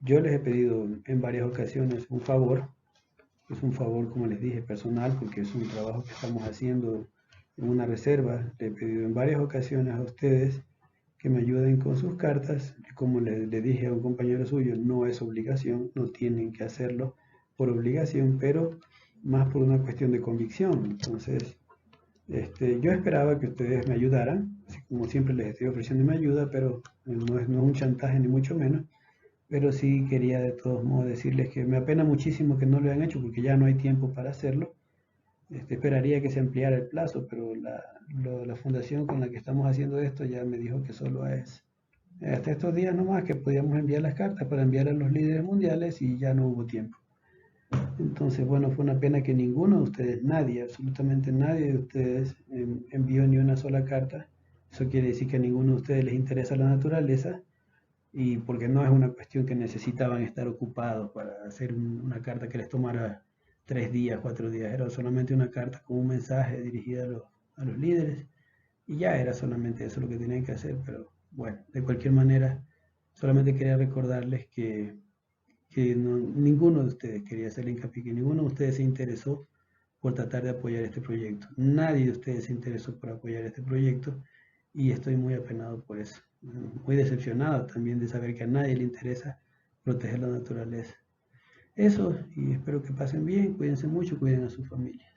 Yo les he pedido en varias ocasiones un favor. Es un favor, como les dije, personal, porque es un trabajo que estamos haciendo en una reserva. Le he pedido en varias ocasiones a ustedes que me ayuden con sus cartas. Como le dije a un compañero suyo, no es obligación, no tienen que hacerlo por obligación, pero más por una cuestión de convicción. Entonces, yo esperaba que ustedes me ayudaran, así como siempre les estoy ofreciendo mi ayuda, pero no es un chantaje ni mucho menos. Pero sí quería de todos modos decirles que me apena muchísimo que no lo hayan hecho porque ya no hay tiempo para hacerlo. Esperaría que se ampliara el plazo, pero la fundación con la que estamos haciendo esto ya me dijo que solo es hasta estos días nomás que podíamos enviar las cartas para enviar a los líderes mundiales y ya no hubo tiempo. Entonces, bueno, fue una pena que ninguno de ustedes, nadie, absolutamente nadie de ustedes envió ni una sola carta. Eso quiere decir que a ninguno de ustedes les interesa la naturaleza y porque no es una cuestión que necesitaban estar ocupados para hacer una carta que les tomara 3 días, 4 días. Era solamente una carta con un mensaje dirigido a los líderes y ya era solamente eso lo que tenían que hacer. Pero bueno, de cualquier manera, solamente quería recordarles que ninguno de ustedes, quería hacerle hincapié, que ninguno de ustedes se interesó por tratar de apoyar este proyecto. Nadie de ustedes se interesó por apoyar este proyecto y estoy muy apenado por eso. Muy decepcionado también de saber que a nadie le interesa proteger la naturaleza. Eso, y espero que pasen bien, cuídense mucho, cuiden a sus familias.